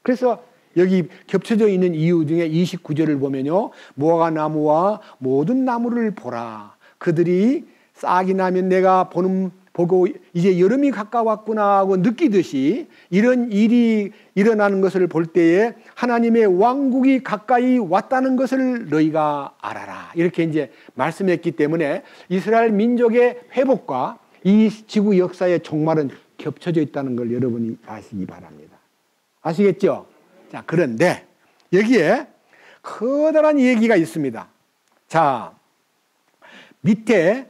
S1: 그래서 여기 겹쳐져 있는 이유 중에 29절을 보면요, 무화과 나무와 모든 나무를 보라. 그들이 싹이 나면 내가 보고 이제 여름이 가까웠구나 하고 느끼듯이 이런 일이 일어나는 것을 볼 때에 하나님의 왕국이 가까이 왔다는 것을 너희가 알아라. 이렇게 이제 말씀했기 때문에 이스라엘 민족의 회복과 이 지구 역사의 종말은 겹쳐져 있다는 걸 여러분이 아시기 바랍니다. 아시겠죠? 자, 그런데 여기에 커다란 얘기가 있습니다. 자, 밑에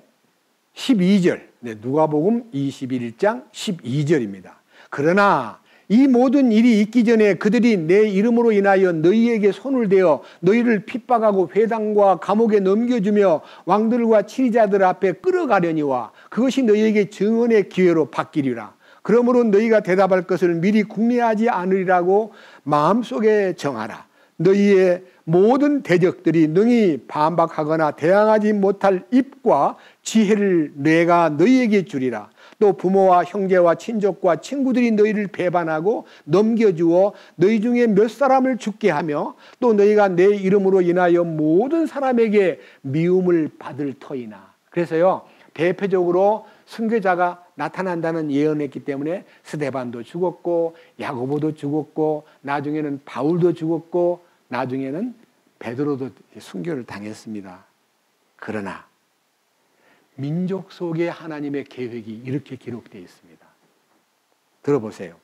S1: 12절. 누가복음 21장 12절입니다. 그러나 이 모든 일이 있기 전에 그들이 내 이름으로 인하여 너희에게 손을 대어 너희를 핍박하고 회당과 감옥에 넘겨주며 왕들과 치리자들 앞에 끌어가려니와 그것이 너희에게 증언의 기회로 바뀌리라. 그러므로 너희가 대답할 것을 미리 궁리하지 않으리라고 마음속에 정하라. 너희의 모든 대적들이 능히 반박하거나 대항하지 못할 입과 지혜를 내가 너희에게 주리라. 또 부모와 형제와 친족과 친구들이 너희를 배반하고 넘겨주어 너희 중에 몇 사람을 죽게 하며 또 너희가 내 이름으로 인하여 모든 사람에게 미움을 받을 터이나. 그래서요, 대표적으로 선교자가 나타난다는 예언했기 때문에 스데반도 죽었고 야고보도 죽었고 나중에는 바울도 죽었고 나중에는 베드로도 순교를 당했습니다. 그러나 민족 속에 하나님의 계획이 이렇게 기록되어 있습니다. 들어보세요.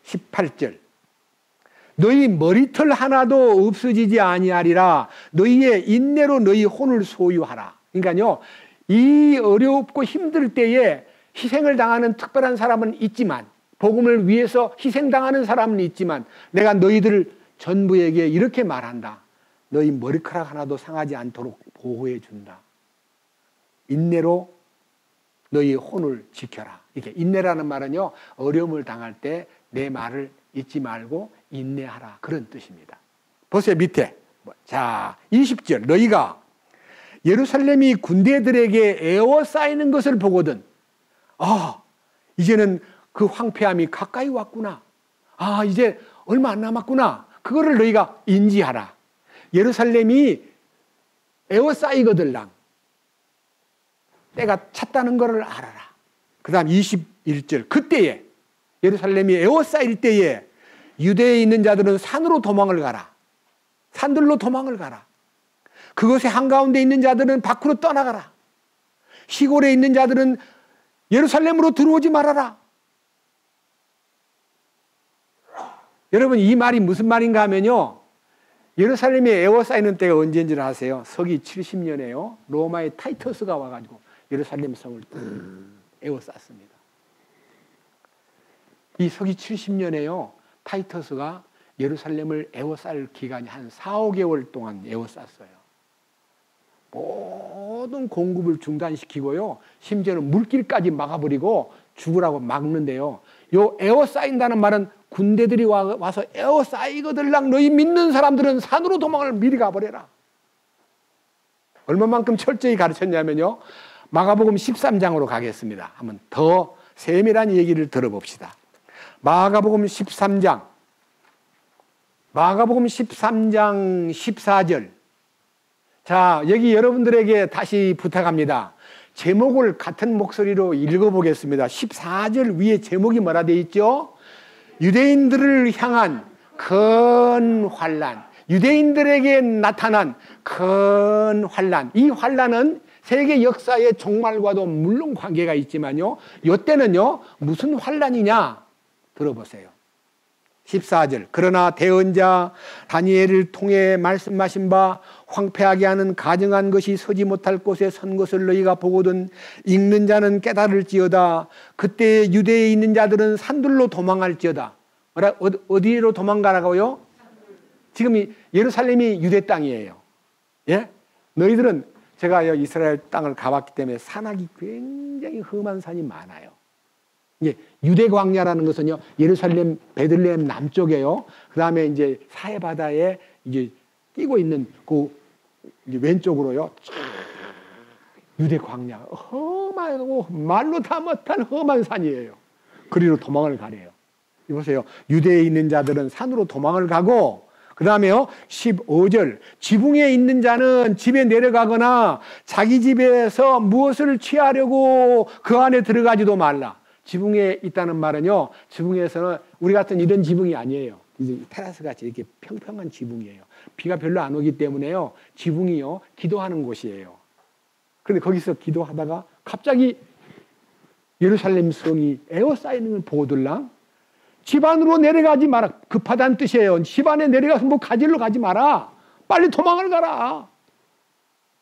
S1: 18절. 너희 머리털 하나도 없어지지 아니하리라. 너희의 인내로 너희 혼을 소유하라. 그러니까요, 이 어렵고 힘들 때에 희생을 당하는 특별한 사람은 있지만, 복음을 위해서 희생당하는 사람은 있지만, 내가 너희들 전부에게 이렇게 말한다. 너희 머리카락 하나도 상하지 않도록 보호해 준다. 인내로 너희 혼을 지켜라. 이렇게 인내라는 말은요, 어려움을 당할 때 내 말을 잊지 말고 인내하라. 그런 뜻입니다. 보세요, 밑에. 자, 20절. 너희가 예루살렘이 군대들에게 에워싸이는 것을 보거든. 이제는 그 황폐함이 가까이 왔구나. 이제 얼마 안 남았구나. 그거를 너희가 인지하라. 예루살렘이 에워싸이거들랑. 때가 찼다는 것을 알아라. 그 다음 21절. 그때에 예루살렘이 에워싸일 때에 유대에 있는 자들은 산으로 도망을 가라. 산들로 도망을 가라. 그것의 한가운데 있는 자들은 밖으로 떠나가라. 시골에 있는 자들은 예루살렘으로 들어오지 말아라. 여러분, 이 말이 무슨 말인가 하면요, 예루살렘에 에워싸이는 때가 언제인지를 아세요? 서기 70년에요 로마의 타이터스가 와가지고 예루살렘 성을 에워쌌습니다. 이 서기 70년에요 타이터스가 예루살렘을 에워쌀 기간이 한 4, 5개월 동안 에워쌌어요. 모든 공급을 중단시키고요, 심지어는 물길까지 막아버리고 죽으라고 막는데요, 요 에워싸인다는 말은 군대들이 와서 에워싸이거들랑 너희 믿는 사람들은 산으로 도망을 미리 가버려라. 얼마만큼 철저히 가르쳤냐면요, 마가복음 13장으로 가겠습니다. 한번 더 세밀한 얘기를 들어봅시다. 마가복음 13장 14절. 자, 여기 여러분들에게 다시 부탁합니다. 제목을 같은 목소리로 읽어보겠습니다. 14절 위에 제목이 뭐라 되어 있죠? 유대인들을 향한 큰 환난, 유대인들에게 나타난 큰 환난. 이 환난은 세계 역사의 종말과도 물론 관계가 있지만요, 이때는요 무슨 환난이냐 들어보세요. 14절. 그러나 대언자 다니엘을 통해 말씀하신 바 황폐하게 하는 가증한 것이 서지 못할 곳에 선 것을 너희가 보거든 읽는 자는 깨달을지어다. 그때 유대에 있는 자들은 산들로 도망할지어다. 어디로 도망가라고요? 지금 예루살렘이 유대 땅이에요. 예? 너희들은, 제가 이스라엘 땅을 가봤기 때문에 산악이 굉장히 험한 산이 많아요. 이제 유대 광야라는 것은요, 예루살렘 베들레헴 남쪽에요. 그 다음에 이제 사해 바다에 이제 끼고 있는 그 왼쪽으로요, 유대 광야, 험하고 말로 다 못한 험한 산이에요. 그리로 도망을 가래요. 보세요. 유대에 있는 자들은 산으로 도망을 가고, 그 다음에요 15절. 지붕에 있는 자는 집에 내려가거나 자기 집에서 무엇을 취하려고 그 안에 들어가지도 말라. 지붕에 있다는 말은요, 지붕에서는 우리 같은 이런 지붕이 아니에요. 테라스 같이 이렇게 평평한 지붕이에요. 비가 별로 안 오기 때문에요, 지붕이요 기도하는 곳이에요. 그런데 거기서 기도하다가 갑자기 예루살렘 성이 에워싸이는 걸 보들랑 집 안으로 내려가지 마라. 급하다는 뜻이에요. 집 안에 내려가서 뭐 가지러 가지 마라. 빨리 도망을 가라.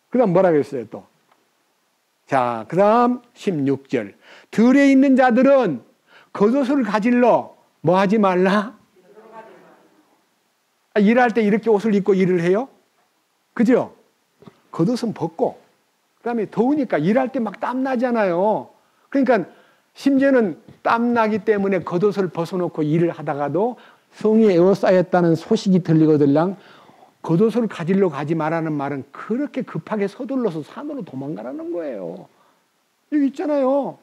S1: 그 다음 뭐라 그랬어요 또? 자, 그 다음 16절. 들에 있는 자들은 겉옷을 가질러 뭐 하지 말라? 일할 때 이렇게 옷을 입고 일을 해요? 그죠? 겉옷은 벗고, 그 다음에 더우니까 일할 때 막 땀 나잖아요. 그러니까 심지어는 땀 나기 때문에 겉옷을 벗어놓고 일을 하다가도 성이 에워싸였다는 소식이 들리거들랑 겉옷을 가지러 가지 말라는 말은 그렇게 급하게 서둘러서 산으로 도망가라는 거예요. 여기 있잖아요.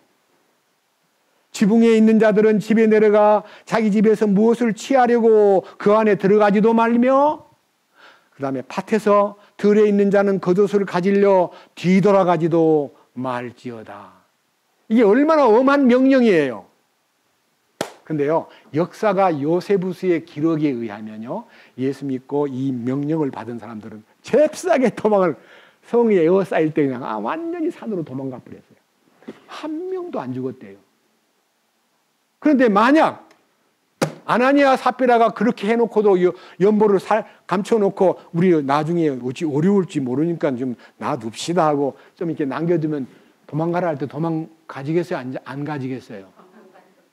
S1: 지붕에 있는 자들은 집에 내려가 자기 집에서 무엇을 취하려고 그 안에 들어가지도 말며, 그 다음에 밭에서 들에 있는 자는 겉옷을 가지려 뒤돌아가지도 말지어다. 이게 얼마나 엄한 명령이에요. 근데요, 역사가 요세부스의 기록에 의하면요, 예수 믿고 이 명령을 받은 사람들은 잽싸게 도망을, 성이 에워싸일 때 그냥 완전히 산으로 도망가 버렸어요. 한 명도 안 죽었대요. 그런데 만약 아나니아 삽비라가 그렇게 해놓고도 연보를 감춰놓고 우리 나중에 어찌 어려울지 모르니까 좀 놔둡시다 하고 좀 이렇게 남겨두면 도망가라 할 때 도망가지겠어요? 안 가지겠어요?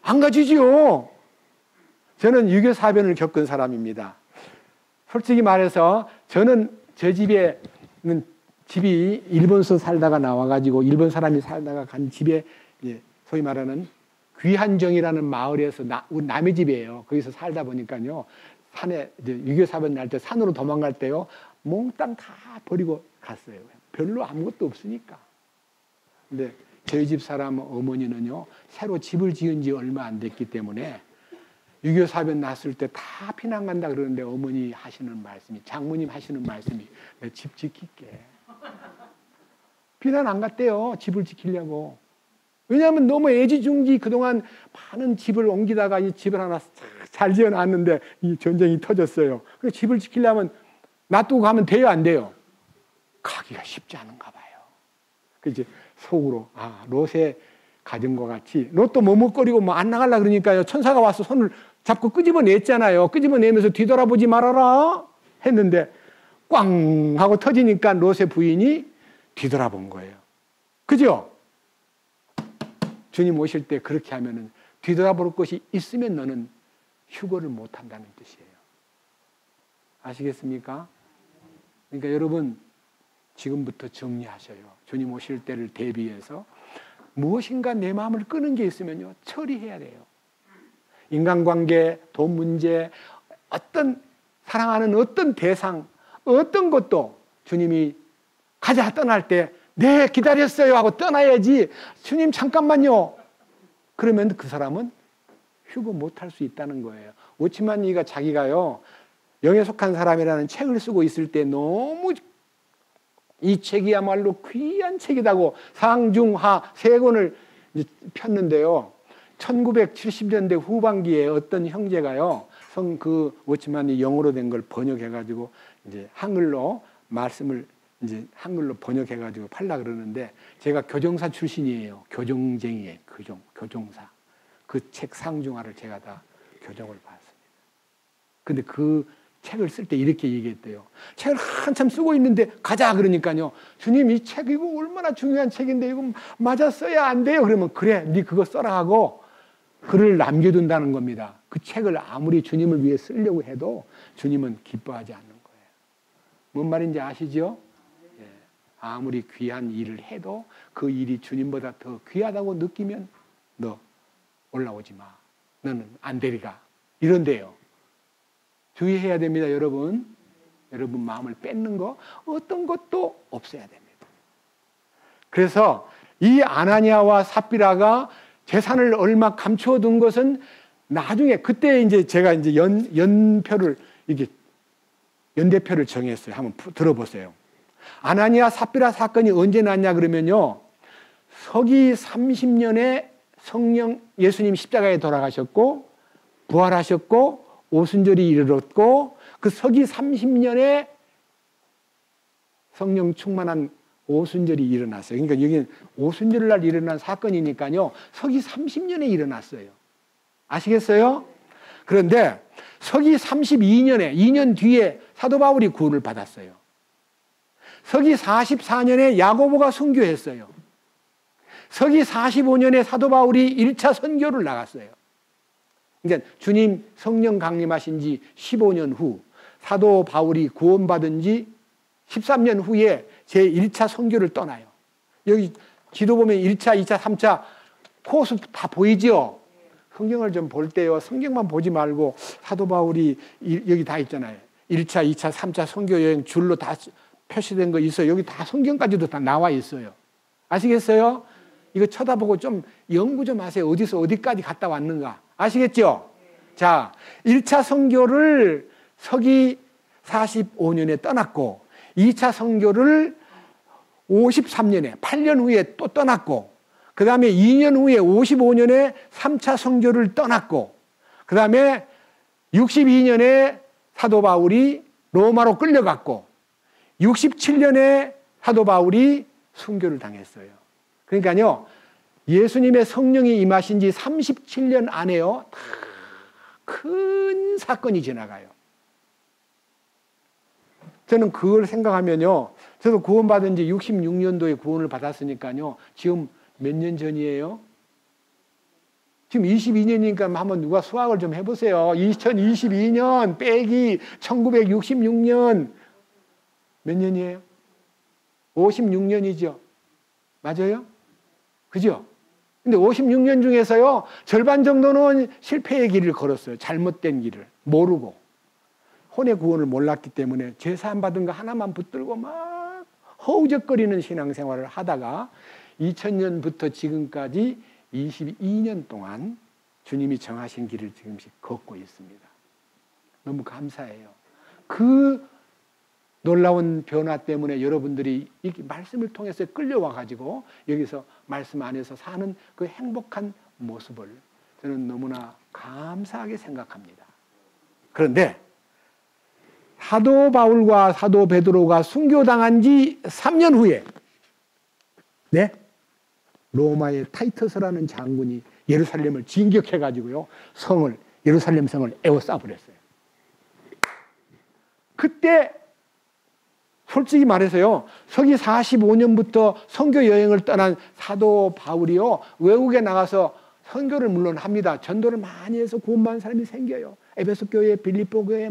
S1: 안 가지지요. 저는 유교 사변을 겪은 사람입니다. 솔직히 말해서 저는 저 집에는 집이 일본서 살다가 나와가지고 일본 사람이 살다가 간 집에 소위 말하는 귀한정이라는 마을에서 남의 집이에요. 거기서 살다 보니까요, 산에 유교 사변 날 때 산으로 도망갈 때요, 몽땅 다 버리고 갔어요. 별로 아무것도 없으니까. 근데 저희 집 사람 어머니는요, 새로 집을 지은 지 얼마 안 됐기 때문에 유교 사변 났을 때 다 피난 간다 그러는데 어머니 하시는 말씀이, 장모님 하시는 말씀이, 내 집 지킬게. 피난 안 갔대요. 집을 지키려고. 왜냐하면 너무 애지중지 그동안 많은 집을 옮기다가 이 집을 하나 잘 지어놨는데 이 전쟁이 터졌어요. 그래서 집을 지키려면 놔두고 가면 돼요, 안 돼요? 가기가 쉽지 않은가 봐요. 그래서 속으로 롯의 가정과 같이 롯도 머뭇거리고 뭐 안 나가려 그러니까요, 천사가 와서 손을 잡고 끄집어냈잖아요. 끄집어내면서 뒤돌아보지 말아라 했는데 꽝 하고 터지니까 롯의 부인이 뒤돌아본 거예요. 그죠? 주님 오실 때 그렇게 하면은 뒤돌아볼 것이 있으면 너는 휴거를 못 한다는 뜻이에요. 아시겠습니까? 그러니까 여러분, 지금부터 정리하셔요. 주님 오실 때를 대비해서 무엇인가 내 마음을 끄는 게 있으면요, 처리해야 돼요. 인간관계, 돈 문제, 어떤 사랑하는 어떤 대상, 어떤 것도 주님이 가자 떠날 때 네, 기다렸어요 하고 떠나야지, 주님 잠깐만요. 그러면 그 사람은 휴거 못할 수 있다는 거예요. 오치만니가 자기가요, 영에 속한 사람이라는 책을 쓰고 있을 때 너무 이 책이야말로 귀한 책이라고 상중하 세 권을 폈는데요, 1970년대 후반기에 어떤 형제가요, 그 오치만니 영어로 된 걸 번역해가지고 이제 한글로 말씀을 이제 한글로 번역해가지고 팔라 그러는데, 제가 교정사 출신이에요. 교정쟁이에요. 교정사. 그 책 상중하를 제가 다 교정을 받았습니다. 근데 그 책을 쓸 때 이렇게 얘기했대요. 책을 한참 쓰고 있는데 가자 그러니까요, 주님 이 책 이거 얼마나 중요한 책인데 이거 맞아 써야 안 돼요. 그러면 그래, 네 그거 써라 하고 글을 남겨둔다는 겁니다. 그 책을 아무리 주님을 위해 쓰려고 해도 주님은 기뻐하지 않는 거예요. 뭔 말인지 아시죠? 아무리 귀한 일을 해도 그 일이 주님보다 더 귀하다고 느끼면 너 올라오지 마. 너는 안 되리가. 이런데요. 주의해야 됩니다, 여러분. 여러분 마음을 뺏는 거 어떤 것도 없어야 됩니다. 그래서 이 아나니아와 삽비라가 재산을 얼마 감춰둔 것은 나중에, 그때 이제 제가 이제 연표를, 이게 연대표를 정했어요. 한번 들어보세요. 아나니아 삽비라 사건이 언제 났냐 그러면요, 서기 30년에 성령 예수님 십자가에 돌아가셨고 부활하셨고 오순절이 이르렀고, 그 서기 30년에 성령 충만한 오순절이 일어났어요. 그러니까 여기는 오순절 날 일어난 사건이니까요, 서기 30년에 일어났어요. 아시겠어요? 그런데 서기 32년에 2년 뒤에 사도 바울이 구원을 받았어요. 서기 44년에 야고보가 선교했어요. 서기 45년에 사도 바울이 1차 선교를 나갔어요. 그러니까 주님 성령 강림하신 지 15년 후, 사도 바울이 구원받은 지 13년 후에 제1차 선교를 떠나요. 여기 지도 보면 1차, 2차, 3차 코스 다 보이죠? 성경을 좀 볼 때요, 성경만 보지 말고 사도 바울이 여기 다 있잖아요. 1차, 2차, 3차 선교 여행 줄로 다 표시된 거 있어요. 여기 다 성경까지도 다 나와 있어요. 아시겠어요? 이거 쳐다보고 좀 연구 좀 하세요. 어디서 어디까지 갔다 왔는가. 아시겠죠? 자, 1차 선교를 서기 45년에 떠났고 2차 선교를 53년에 8년 후에 또 떠났고 그 다음에 2년 후에 55년에 3차 선교를 떠났고 그 다음에 62년에 사도 바울이 로마로 끌려갔고 67년에 사도 바울이 순교를 당했어요. 그러니까요, 예수님의 성령이 임하신 지 37년 안에요, 큰 사건이 지나가요. 저는 그걸 생각하면요, 저도 구원받은 지 66년도에 구원을 받았으니까요, 지금 몇 년 전이에요? 지금 22년이니까 한번 누가 수학을 좀 해보세요. 2022년 빼기 1966년 몇 년이에요? 56년이죠. 맞아요? 그죠? 근데 56년 중에서요, 절반 정도는 실패의 길을 걸었어요. 잘못된 길을. 모르고. 혼의 구원을 몰랐기 때문에 죄사함 받은 거 하나만 붙들고 막 허우적거리는 신앙생활을 하다가 2000년부터 지금까지 22년 동안 주님이 정하신 길을 지금씩 걷고 있습니다. 너무 감사해요. 그 놀라운 변화 때문에 여러분들이 이 말씀을 통해서 끌려와 가지고 여기서 말씀 안에서 사는 그 행복한 모습을 저는 너무나 감사하게 생각합니다. 그런데 사도 바울과 사도 베드로가 순교당한 지 3년 후에 로마의 타이터스라는 장군이 예루살렘을 진격해 가지고요, 예루살렘 성을 에워싸버렸어요. 그때 솔직히 말해서요, 서기 45년부터 선교 여행을 떠난 사도 바울이요, 외국에 나가서 선교를 물론 합니다. 전도를 많이 해서 구원받은 사람이 생겨요. 에베소 교회, 빌립보 교회,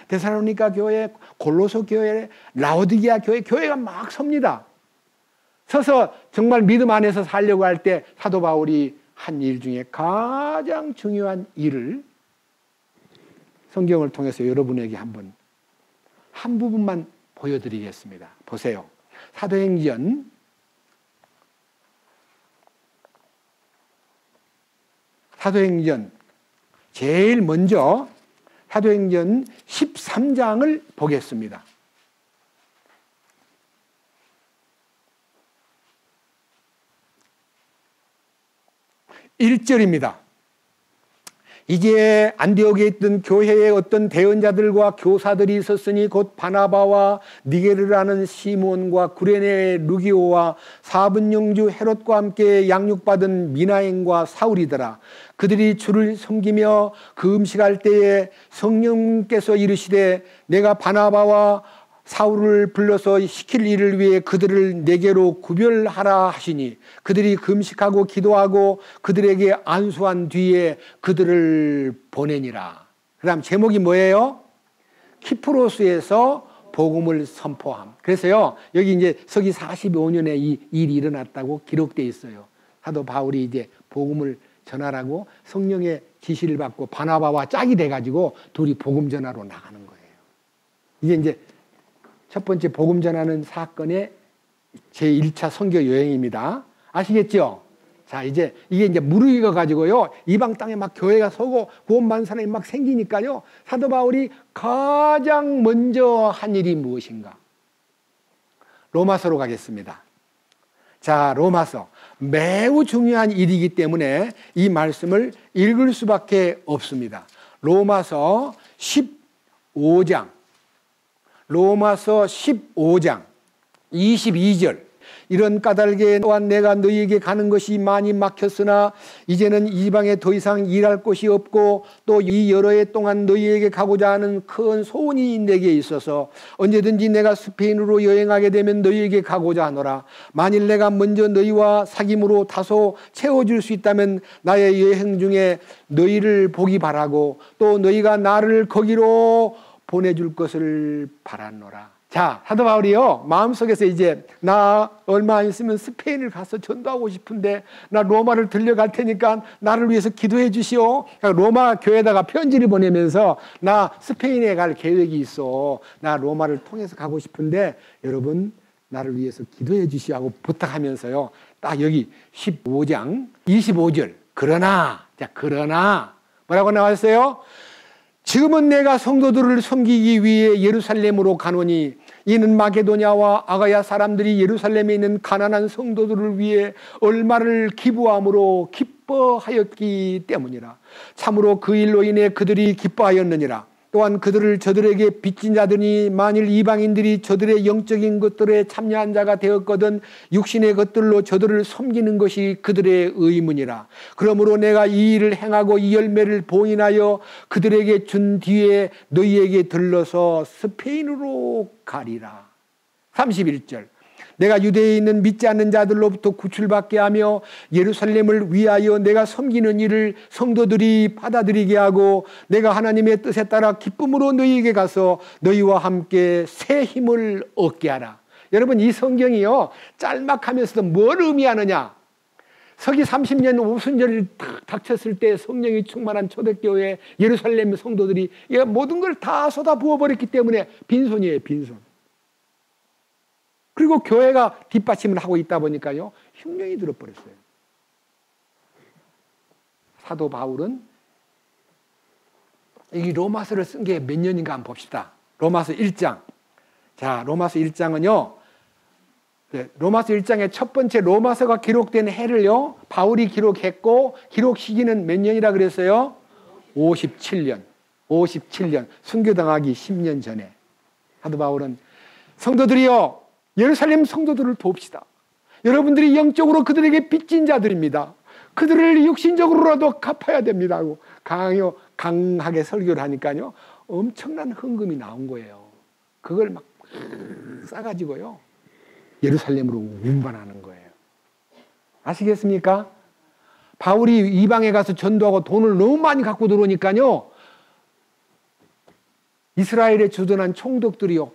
S1: 데살로니가 교회, 골로새 교회, 라오디게아 교회, 교회가 막 섭니다. 서서 정말 믿음 안에서 살려고 할 때 사도 바울이 한 일 중에 가장 중요한 일을 성경을 통해서 여러분에게 한 부분만 보여드리겠습니다. 보세요. 사도행전 13장 제일 먼저 사도행전 13장을 보겠습니다. 1절입니다. 이제 안디옥에 있던 교회의 어떤 대언자들과 교사들이 있었으니 곧 바나바와 니게르라는 시몬과 구레네의 루기오와 사분용주 헤롯과 함께 양육받은 미나행과 사울이더라. 그들이 주를 섬기며 그 음식할 때에 성령께서 이르시되 내가 바나바와 사울을 불러서 시킬 일을 위해 그들을 내게로 구별하라 하시니 그들이 금식하고 기도하고 그들에게 안수한 뒤에 그들을 보내니라. 그 다음 제목이 뭐예요? 키프로스에서 복음을 선포함. 그래서요, 여기 이제 서기 45년에 이 일이 일어났다고 기록되어 있어요. 사도 바울이 이제 복음을 전하라고 성령의 지시를 받고 바나바와 짝이 돼가지고 둘이 복음 전하러 나가는 거예요. 이제 첫 번째 복음 전하는 사건의 제1차 선교 여행입니다. 아시겠죠? 자, 이게 이제 무르익어 가지고요, 이방 땅에 막 교회가 서고 구원받은 사람이 막 생기니까요, 사도 바울이 가장 먼저 한 일이 무엇인가? 로마서로 가겠습니다. 자, 로마서. 매우 중요한 일이기 때문에 이 말씀을 읽을 수밖에 없습니다. 로마서 15장. 로마서 15장 22절. 이런 까닭에 또한 내가 너희에게 가는 것이 많이 막혔으나 이제는 이방에 더 이상 일할 곳이 없고 또 이 여러 해 동안 너희에게 가고자 하는 큰 소원이 내게 있어서 언제든지 내가 스페인으로 여행하게 되면 너희에게 가고자 하노라. 만일 내가 먼저 너희와 사귐으로 다소 채워줄 수 있다면 나의 여행 중에 너희를 보기 바라고 또 너희가 나를 거기로 보내줄 것을 바라노라. 자, 사도 바울이요, 마음속에서 이제 나 얼마 안 있으면 스페인을 가서 전도하고 싶은데 나 로마를 들려갈 테니까 나를 위해서 기도해 주시오. 로마 교회에다가 편지를 보내면서 나 스페인에 갈 계획이 있어. 나 로마를 통해서 가고 싶은데 여러분 나를 위해서 기도해 주시오 하고 부탁하면서요. 딱 여기 15장 25절. 그러나 뭐라고 나왔어요? 지금은 내가 성도들을 섬기기 위해 예루살렘으로 가노니 이는 마게도냐와 아가야 사람들이 예루살렘에 있는 가난한 성도들을 위해 얼마를 기부함으로 기뻐하였기 때문이라. 참으로 그 일로 인해 그들이 기뻐하였느니라. 또한 그들을 저들에게 빚진 자들이 만일 이방인들이 저들의 영적인 것들에 참여한 자가 되었거든 육신의 것들로 저들을 섬기는 것이 그들의 의문이라. 그러므로 내가 이 일을 행하고 이 열매를 봉인하여 그들에게 준 뒤에 너희에게 들러서 스페인으로 가리라. 31절. 내가 유대에 있는 믿지 않는 자들로부터 구출받게 하며 예루살렘을 위하여 내가 섬기는 일을 성도들이 받아들이게 하고 내가 하나님의 뜻에 따라 기쁨으로 너희에게 가서 너희와 함께 새 힘을 얻게 하라. 여러분 이 성경이요 짤막하면서도 뭘 의미하느냐. 서기 30년 오순절이 딱 닥쳤을 때 성령이 충만한 초대교회 예루살렘 성도들이 모든 걸 다 쏟아 부어버렸기 때문에 빈손이에요. 빈손. 그리고 교회가 뒷받침을 하고 있다 보니까요 흉년이 들어버렸어요. 사도 바울은 이 로마서를 쓴 게 몇 년인가 한번 봅시다. 로마서 1장. 자, 로마서 1장은요 로마서 1장의 첫 번째 로마서가 기록된 해를요 바울이 기록했고 기록 시기는 몇 년이라 그랬어요? 57년. 순교당하기 10년 전에. 사도 바울은 성도들이요 예루살렘 성도들을 돕시다. 여러분들이 영적으로 그들에게 빚진 자들입니다. 그들을 육신적으로라도 갚아야 됩니다 하고 강하게 설교를 하니까요 엄청난 헌금이 나온 거예요. 그걸 막 싸가지고요 예루살렘으로 운반하는 거예요. 아시겠습니까? 바울이 이방에 가서 전도하고 돈을 너무 많이 갖고 들어오니까요 이스라엘에 주둔한 총독들이요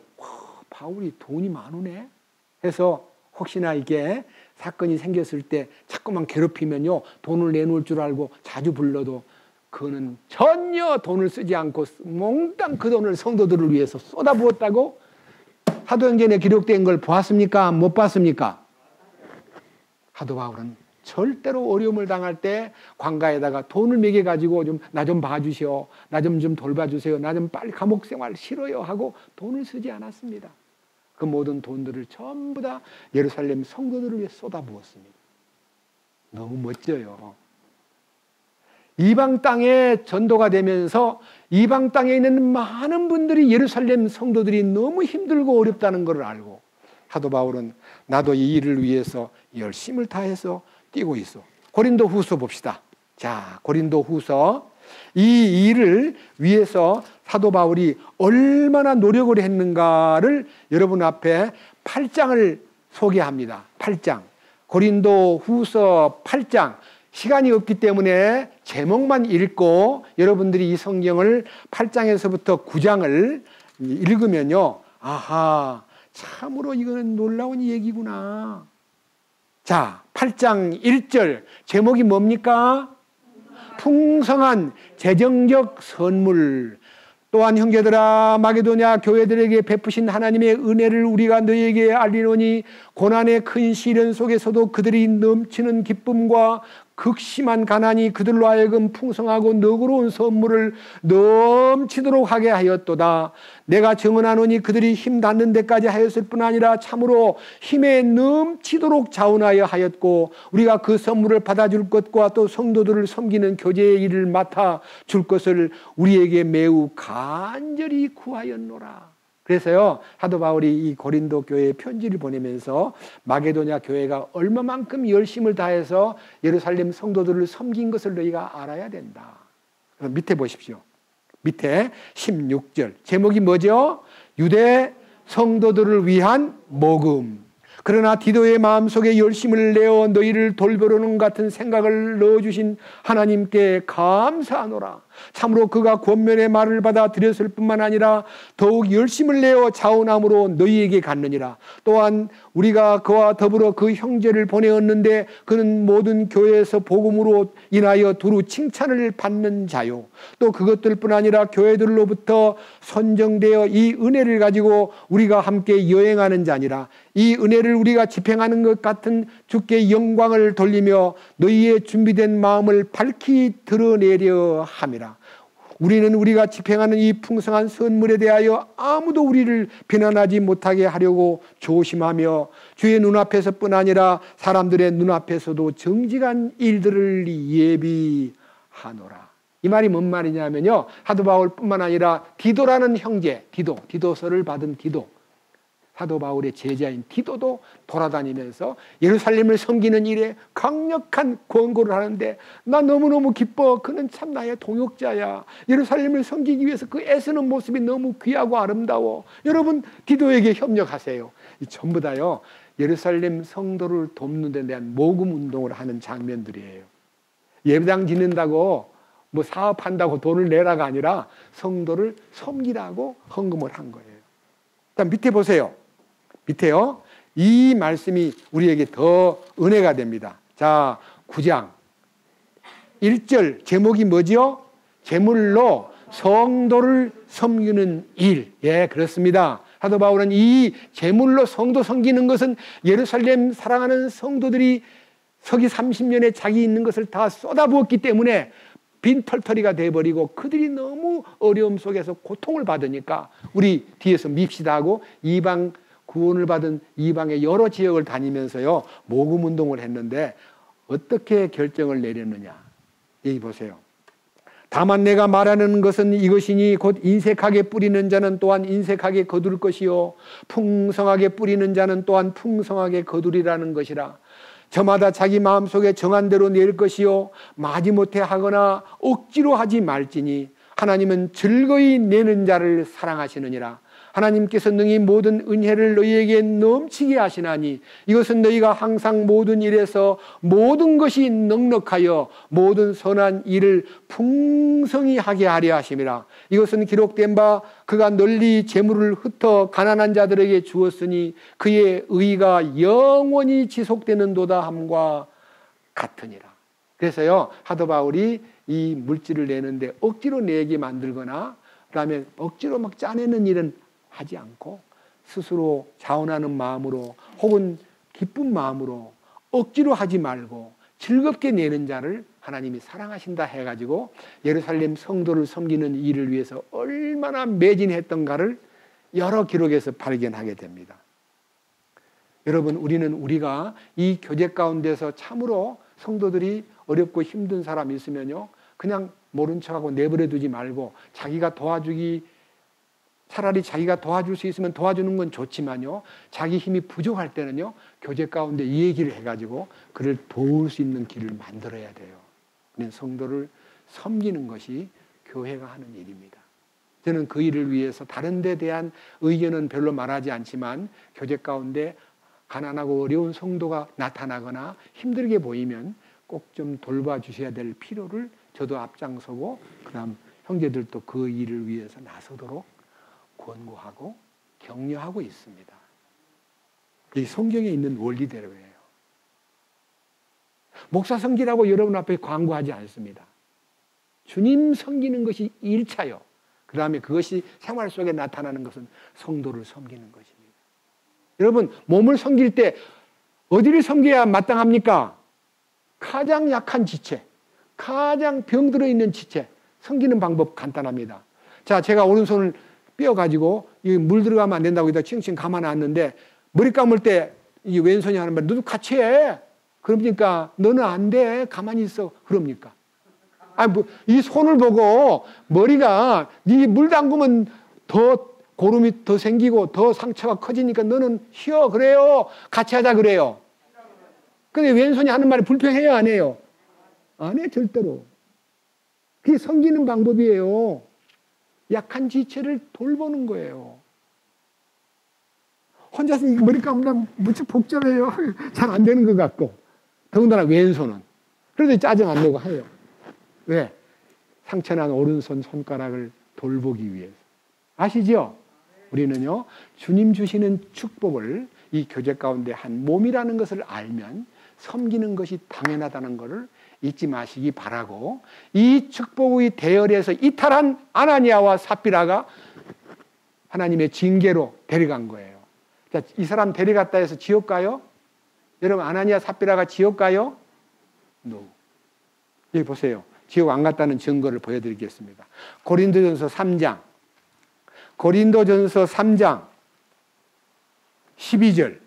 S1: 바울이 돈이 많으네 해서 혹시나 이게 사건이 생겼을 때 자꾸만 괴롭히면요 돈을 내놓을 줄 알고 자주 불러도 그는 전혀 돈을 쓰지 않고 몽땅 그 돈을 성도들을 위해서 쏟아부었다고 사도행전에 기록된 걸 보았습니까? 못 봤습니까? 사도 바울은 절대로 어려움을 당할 때 관가에다가 돈을 매겨가지고 나 좀 봐주시오, 나 좀 돌봐주세요, 나 좀 빨리 감옥 생활 싫어요 하고 돈을 쓰지 않았습니다. 그 모든 돈들을 전부 다 예루살렘 성도들을 위해 쏟아부었습니다. 너무 멋져요. 이방 땅에 전도가 되면서 이방 땅에 있는 많은 분들이 예루살렘 성도들이 너무 힘들고 어렵다는 것을 알고 사도 바울은 나도 이 일을 위해서 열심을 다해서 뛰고 있어. 고린도 후서 봅시다. 자, 고린도 후서 이 일을 위해서 사도 바울이 얼마나 노력을 했는가를 여러분 앞에 8장을 소개합니다. 8장. 고린도 후서 8장. 시간이 없기 때문에 제목만 읽고 여러분들이 이 성경을 8장에서부터 9장을 읽으면요. 아하, 참으로 이거는 놀라운 얘기구나. 자, 8장 1절. 제목이 뭡니까? 풍성한 재정적 선물. 또한 형제들아 마게도냐 교회들에게 베푸신 하나님의 은혜를 우리가 너희에게 알리노니 고난의 큰 시련 속에서도 그들이 넘치는 기쁨과 극심한 가난이 그들로 하여금 풍성하고 너그러운 선물을 넘치도록 하게 하였도다. 내가 증언하노니 그들이 힘 닿는 데까지 하였을 뿐 아니라 참으로 힘에 넘치도록 자원하여 하였고 우리가 그 선물을 받아줄 것과 또 성도들을 섬기는 교제의 일을 맡아 줄 것을 우리에게 매우 간절히 구하였노라. 그래서요 사도 바울이 이 고린도 교회에 편지를 보내면서 마게도냐 교회가 얼마만큼 열심을 다해서 예루살렘 성도들을 섬긴 것을 너희가 알아야 된다. 밑에 보십시오. 밑에 16절 제목이 뭐죠? 유대 성도들을 위한 모금. 그러나 디도의 마음속에 열심을 내어 너희를 돌보려는 같은 생각을 넣어주신 하나님께 감사하노라. 참으로 그가 권면의 말을 받아 들였을 뿐만 아니라 더욱 열심을 내어 자원함으로 너희에게 갔느니라. 또한 우리가 그와 더불어 그 형제를 보내었는데 그는 모든 교회에서 복음으로 인하여 두루 칭찬을 받는 자요. 또 그것들뿐 아니라 교회들로부터 선정되어 이 은혜를 가지고 우리가 함께 여행하는 자니라. 이 은혜를 우리가 집행하는 것 같은 주께 영광을 돌리며 너희의 준비된 마음을 밝히 드러내려 함이라. 우리는 우리가 집행하는 이 풍성한 선물에 대하여 아무도 우리를 비난하지 못하게 하려고 조심하며 주의 눈앞에서뿐 아니라 사람들의 눈앞에서도 정직한 일들을 예비하노라. 이 말이 뭔 말이냐면요, 사도 바울뿐만 아니라 디도라는 형제, 디도서를 받은 디도, 사도 바울의 제자인 디도도 돌아다니면서 예루살렘을 섬기는 일에 강력한 권고를 하는데, 나 너무너무 기뻐. 그는 참 나의 동역자야. 예루살렘을 섬기기 위해서 그 애쓰는 모습이 너무 귀하고 아름다워. 여러분, 디도에게 협력하세요. 이 전부 다요, 예루살렘 성도를 돕는 데 대한 모금 운동을 하는 장면들이에요. 예배당 짓는다고 뭐 사업한다고 돈을 내라가 아니라 성도를 섬기라고 헌금을 한 거예요. 일단 밑에 보세요. 밑에요. 이 말씀이 우리에게 더 은혜가 됩니다. 자, 9장 1절 제목이 뭐죠? 제물로 성도를 섬기는 일. 예, 그렇습니다. 사도 바울은 이 제물로 성도 섬기는 것은 예루살렘 사랑하는 성도들이 서기 30년에 자기 있는 것을 다 쏟아부었기 때문에 빈털터리가 돼버리고 그들이 너무 어려움 속에서 고통을 받으니까 우리 뒤에서 밉시다 하고 이방 구원을 받은 이방의 여러 지역을 다니면서요, 모금 운동을 했는데 어떻게 결정을 내렸느냐. 여기 보세요. 다만 내가 말하는 것은 이것이니 곧 인색하게 뿌리는 자는 또한 인색하게 거둘 것이요 풍성하게 뿌리는 자는 또한 풍성하게 거두리라는 것이라. 저마다 자기 마음속에 정한 대로 낼 것이요 마지못해 하거나 억지로 하지 말지니 하나님은 즐거이 내는 자를 사랑하시느니라. 하나님께서 능히 모든 은혜를 너희에게 넘치게 하시나니 이것은 너희가 항상 모든 일에서 모든 것이 넉넉하여 모든 선한 일을 풍성히 하게 하려 하심이라. 이것은 기록된 바 그가 널리 재물을 흩어 가난한 자들에게 주었으니 그의 의가 영원히 지속되는도다 함과 같으니라. 그래서요, 사도 바울이 이 물질을 내는데 억지로 내게 만들거나 그다음에 억지로 막 짜내는 일은 하지 않고 스스로 자원하는 마음으로 혹은 기쁜 마음으로 억지로 하지 말고 즐겁게 내는 자를 하나님이 사랑하신다 해가지고 예루살렘 성도를 섬기는 일을 위해서 얼마나 매진했던가를 여러 기록에서 발견하게 됩니다. 여러분, 우리가 이 교제 가운데서 참으로 성도들이 어렵고 힘든 사람이 있으면요, 그냥 모른 척하고 내버려 두지 말고 자기가 도와주기, 차라리 자기가 도와줄 수 있으면 도와주는 건 좋지만요, 자기 힘이 부족할 때는요, 교제 가운데 이 얘기를 해가지고 그를 도울 수 있는 길을 만들어야 돼요. 우리는 성도를 섬기는 것이 교회가 하는 일입니다. 저는 그 일을 위해서 다른 데 대한 의견은 별로 말하지 않지만 교제 가운데 가난하고 어려운 성도가 나타나거나 힘들게 보이면 꼭 좀 돌봐주셔야 될 필요를 저도 앞장서고 그다음 형제들도 그 일을 위해서 나서도록 권고하고 격려하고 있습니다. 이 성경에 있는 원리대로예요. 목사 섬기라고 여러분 앞에 광고하지 않습니다. 주님 섬기는 것이 1차요. 그 다음에 그것이 생활 속에 나타나는 것은 성도를 섬기는 것입니다. 여러분, 몸을 섬길 때 어디를 섬겨야 마땅합니까? 가장 약한 지체, 가장 병들어 있는 지체, 섬기는 방법 간단합니다. 자, 제가 오른손을 뼈가지고 물 들어가면 안 된다고 여기다 칭칭 감아놨는데 머리 감을 때 이 왼손이 하는 말, 너도 같이 해. 그러니까 너는 안 돼. 가만히 있어. 그럽니까? 아니, 뭐, 이 손을 보고 머리가 네 물 담그면 더 고름이 더 생기고 더 상처가 커지니까 너는 쉬어. 그래요. 같이 하자 그래요. 근데 왼손이 하는 말이 불평해요, 안 해요? 안 해, 절대로. 그게 섬기는 방법이에요. 약한 지체를 돌보는 거예요. 혼자서 머리 감으면 무척 복잡해요. 잘 안 되는 것 같고. 더군다나 왼손은. 그래도 짜증 안 내고 해요. 왜? 상처난 오른손 손가락을 돌보기 위해서. 아시죠? 우리는요, 주님 주시는 축복을 이 교제 가운데 한 몸이라는 것을 알면 섬기는 것이 당연하다는 것을 잊지 마시기 바라고, 이 축복의 대열에서 이탈한 아나니아와 삽비라가 하나님의 징계로 데려간 거예요. 자, 이 사람 데려갔다 해서 지옥 가요? 여러분, 아나니아 삽비라가 지옥 가요? No. 여기 보세요. 지옥 안 갔다는 증거를 보여드리겠습니다. 고린도전서 3장 12절.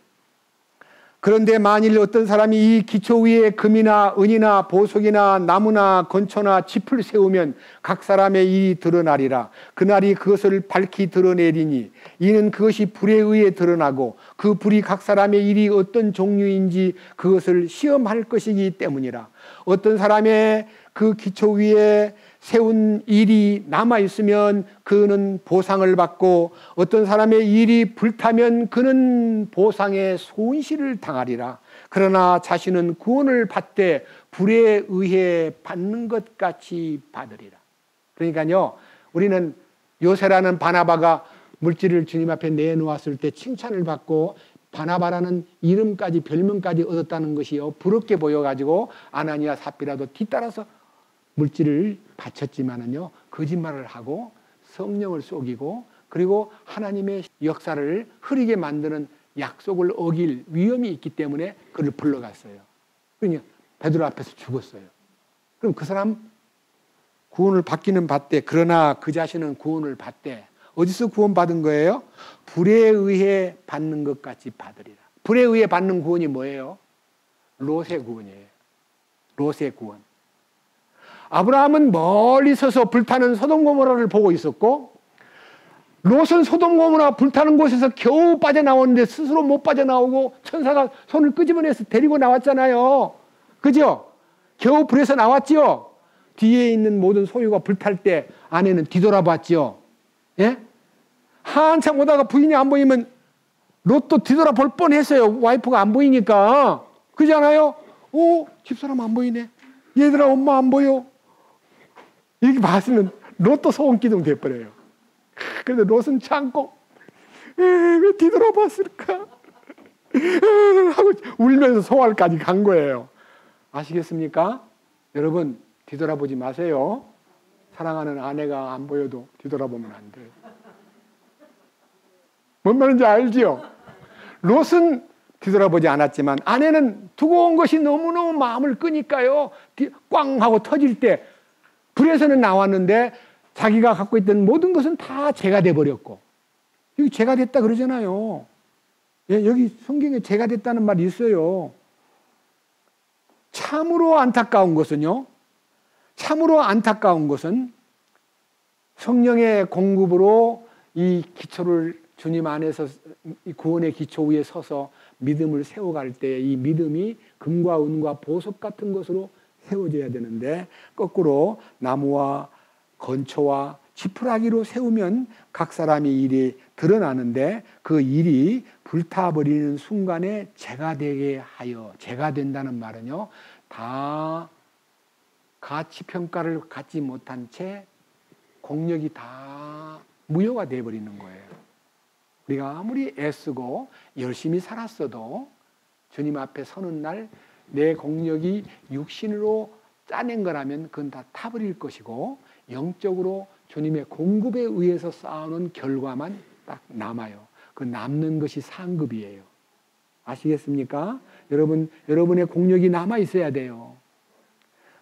S1: 그런데 만일 어떤 사람이 이 기초 위에 금이나 은이나 보석이나 나무나 건초나 짚을 세우면 각 사람의 일이 드러나리라. 그날이 그것을 밝히 드러내리니 이는 그것이 불에 의해 드러나고 그 불이 각 사람의 일이 어떤 종류인지 그것을 시험할 것이기 때문이라. 어떤 사람의 그 기초 위에 세운 일이 남아있으면 그는 보상을 받고, 어떤 사람의 일이 불타면 그는 보상의 손실을 당하리라. 그러나 자신은 구원을 받되 불에 의해 받는 것 같이 받으리라. 그러니까요, 우리는 요새라는 바나바가 물질을 주님 앞에 내놓았을 때 칭찬을 받고 바나바라는 이름까지 별명까지 얻었다는 것이요, 부럽게 보여가지고 아나니아 삽비라도 뒤따라서 물질을 바쳤지만은요, 거짓말을 하고 성령을 속이고, 그리고 하나님의 역사를 흐리게 만드는 약속을 어길 위험이 있기 때문에 그를 불러갔어요. 그러니까 베드로 앞에서 죽었어요. 그럼 그 사람 구원을 받기는 받되, 그러나 그 자신은 구원을 받되, 어디서 구원받은 거예요? 불에 의해 받는 것 같이 받으리라. 불에 의해 받는 구원이 뭐예요? 롯의 구원이에요. 롯의 구원. 아브라함은 멀리 서서 불타는 소돔 고모라를 보고 있었고, 롯은 소돔 고모라 불타는 곳에서 겨우 빠져나오는데 스스로 못 빠져나오고 천사가 손을 끄집어내서 데리고 나왔잖아요. 그죠? 겨우 불에서 나왔죠? 뒤에 있는 모든 소유가 불탈 때 아내는 뒤돌아봤죠. 예? 한참 오다가 부인이 안 보이면 롯도 뒤돌아볼 뻔했어요. 와이프가 안 보이니까. 그렇잖아요? 집사람 안 보이네. 얘들아, 엄마 안 보여. 이렇게 봤으면 롯도 소원기둥 돼버려요. 그런데 롯은 참고, 왜 뒤돌아봤을까? 하고 울면서 소활까지 간 거예요. 아시겠습니까? 여러분, 뒤돌아보지 마세요. 사랑하는 아내가 안 보여도 뒤돌아보면 안 돼요. 뭔 말인지 알지요? 롯은 뒤돌아보지 않았지만 아내는 두고 온 것이 너무너무 마음을 끄니까요, 꽝 하고 터질 때 불에서는 나왔는데 자기가 갖고 있던 모든 것은 다 죄가 돼버렸고, 여기 죄가 됐다 그러잖아요. 예, 여기 성경에 죄가 됐다는 말이 있어요. 참으로 안타까운 것은요, 참으로 안타까운 것은 성령의 공급으로 이 기초를 주님 안에서 이 구원의 기초 위에 서서 믿음을 세워갈 때 이 믿음이 금과 은과 보석 같은 것으로 세워져야 되는데, 거꾸로 나무와 건초와 지푸라기로 세우면 각 사람의 일이 드러나는데 그 일이 불타버리는 순간에 죄가 되게 하여, 죄가 된다는 말은요, 다 가치평가를 갖지 못한 채 공력이 다 무효가 되어버리는 거예요. 우리가 아무리 애쓰고 열심히 살았어도 주님 앞에 서는 날 내 공력이 육신으로 짜낸 거라면 그건 다 타버릴 것이고, 영적으로 주님의 공급에 의해서 쌓아놓은 결과만 딱 남아요. 그 남는 것이 상급이에요. 아시겠습니까? 여러분의 공력이 남아 있어야 돼요.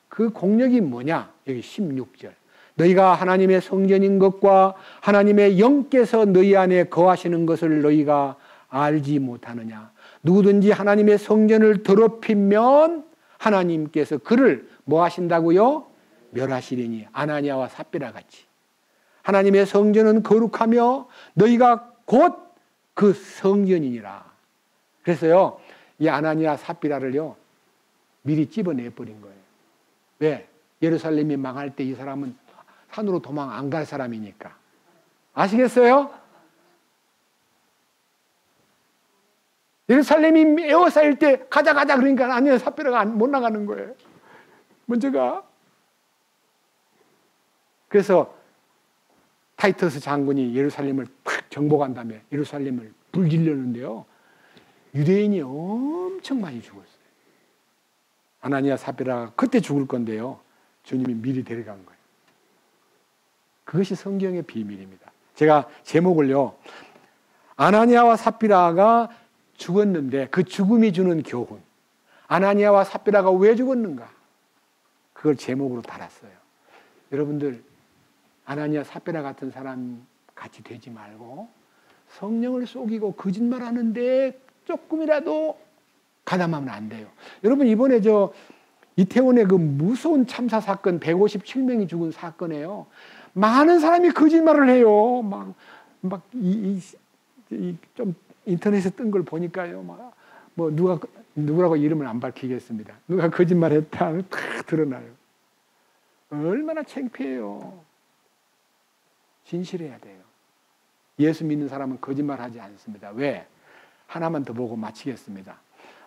S1: 그 공력이 뭐냐? 여기 16절. 너희가 하나님의 성전인 것과 하나님의 영께서 너희 안에 거하시는 것을 너희가 알지 못하느냐. 누구든지 하나님의 성전을 더럽히면 하나님께서 그를 뭐 하신다고요? 멸하시리니. 아나니아와 삽비라 같이. 하나님의 성전은 거룩하며 너희가 곧 그 성전이니라. 그래서요, 이 아나니아 삽비라를요, 미리 집어내버린 거예요. 왜? 예루살렘이 망할 때 이 사람은 산으로 도망 안 갈 사람이니까. 아시겠어요? 예루살렘이 에워싸일 때 가자 그러니까 아니야, 삽비라가 못 나가는 거예요. 먼저 가. 그래서 타이터스 장군이 예루살렘을 탁 정복한 다음에 예루살렘을 불지르는데요. 유대인이 엄청 많이 죽었어요. 아나니아 삽비라가 그때 죽을 건데요. 주님이 미리 데려간 거예요. 그것이 성경의 비밀입니다. 제가 제목을요. 아나니아와 삽비라가 죽었는데 그 죽음이 주는 교훈. 아나니아와 삽비라가 왜 죽었는가? 그걸 제목으로 달았어요. 여러분들 아나니아 삽비라 같은 사람 같이 되지 말고 성령을 속이고 거짓말하는데 조금이라도 가담하면 안 돼요. 여러분 이번에 이태원의 그 무서운 참사 사건 157명이 죽은 사건에요. 많은 사람이 거짓말을 해요. 좀 인터넷에 뜬 걸 보니까요. 뭐 누구라고 이름을 안 밝히겠습니다. 누가 거짓말했다 하면 탁 드러나요. 얼마나 창피해요. 진실해야 돼요. 예수 믿는 사람은 거짓말하지 않습니다. 왜? 하나만 더 보고 마치겠습니다.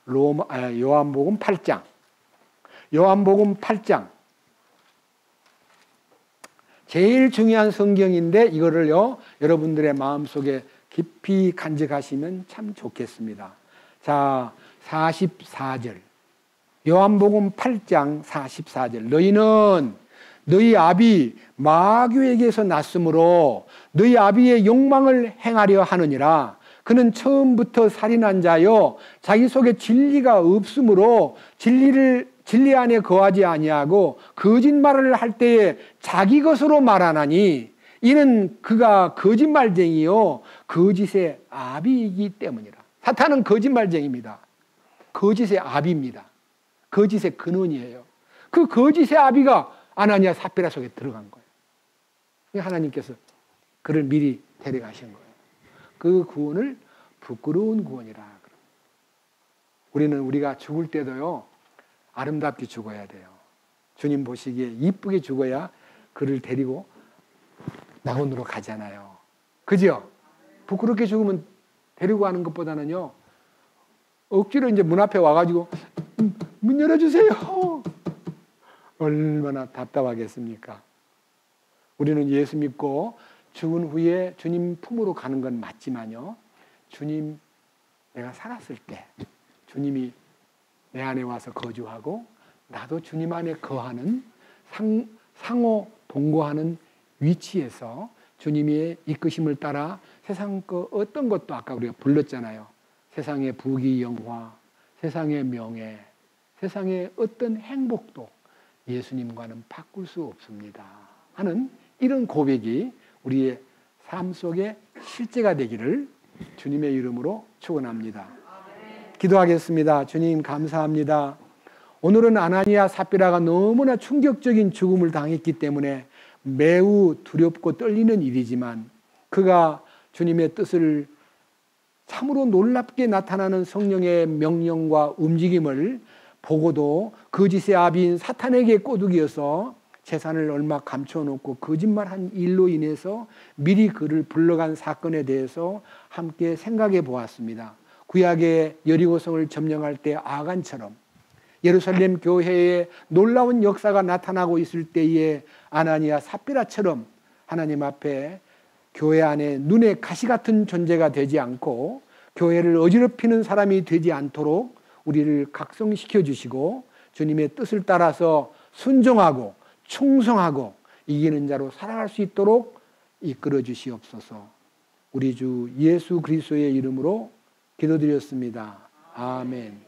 S1: 요한복음 8장. 요한복음 8장. 제일 중요한 성경인데 이거를요 여러분들의 마음속에 깊이 간직하시면 참 좋겠습니다. 자, 44절. 요한복음 8장 44절. 너희는 너희 아비 마귀에게서 났으므로 너희 아비의 욕망을 행하려 하느니라. 그는 처음부터 살인한 자요 자기 속에 진리가 없으므로 진리 안에 거하지 아니하고 거짓말을 할 때에 자기 것으로 말하나니 이는 그가 거짓말쟁이요 거짓의 아비이기 때문이라. 사탄은 거짓말쟁이입니다. 거짓의 아비입니다. 거짓의 근원이에요. 그 거짓의 아비가 아나니아 삽비라 속에 들어간 거예요. 하나님께서 그를 미리 데려가신 거예요. 그 구원을 부끄러운 구원이라. 우리는 우리가 죽을 때도요 아름답게 죽어야 돼요. 주님 보시기에 이쁘게 죽어야 그를 데리고 낙원으로 가잖아요. 그죠? 부끄럽게 죽으면 데리고 가는 것보다는요 억지로 이제 문 앞에 와가지고 문 열어주세요. 얼마나 답답하겠습니까? 우리는 예수 믿고 죽은 후에 주님 품으로 가는 건 맞지만요. 주님, 내가 살았을 때 주님이 내 안에 와서 거주하고 나도 주님 안에 거하는 상호 동거하는 위치에서 주님의 이끄심을 따라 세상 그 어떤 것도 아까 우리가 불렀잖아요. 세상의 부귀 영화, 세상의 명예, 세상의 어떤 행복도 예수님과는 바꿀 수 없습니다 하는 이런 고백이 우리의 삶 속에 실제가 되기를 주님의 이름으로 축원합니다. 기도하겠습니다. 주님 감사합니다. 오늘은 아나니아 삽비라가 너무나 충격적인 죽음을 당했기 때문에 매우 두렵고 떨리는 일이지만 그가 주님의 뜻을 참으로 놀랍게 나타나는 성령의 명령과 움직임을 보고도 거짓의 아비인 사탄에게 꼬드기어서 재산을 얼마 감춰놓고 거짓말한 일로 인해서 미리 그를 불러간 사건에 대해서 함께 생각해 보았습니다. 구약의 여리고성을 점령할 때 아간처럼 예루살렘 교회에 놀라운 역사가 나타나고 있을 때에 아나니아 삽비라처럼 하나님 앞에 교회 안에 눈에 가시 같은 존재가 되지 않고 교회를 어지럽히는 사람이 되지 않도록 우리를 각성시켜 주시고 주님의 뜻을 따라서 순종하고 충성하고 이기는 자로 살아갈 수 있도록 이끌어 주시옵소서. 우리 주 예수 그리스도의 이름으로 기도드렸습니다. 아멘.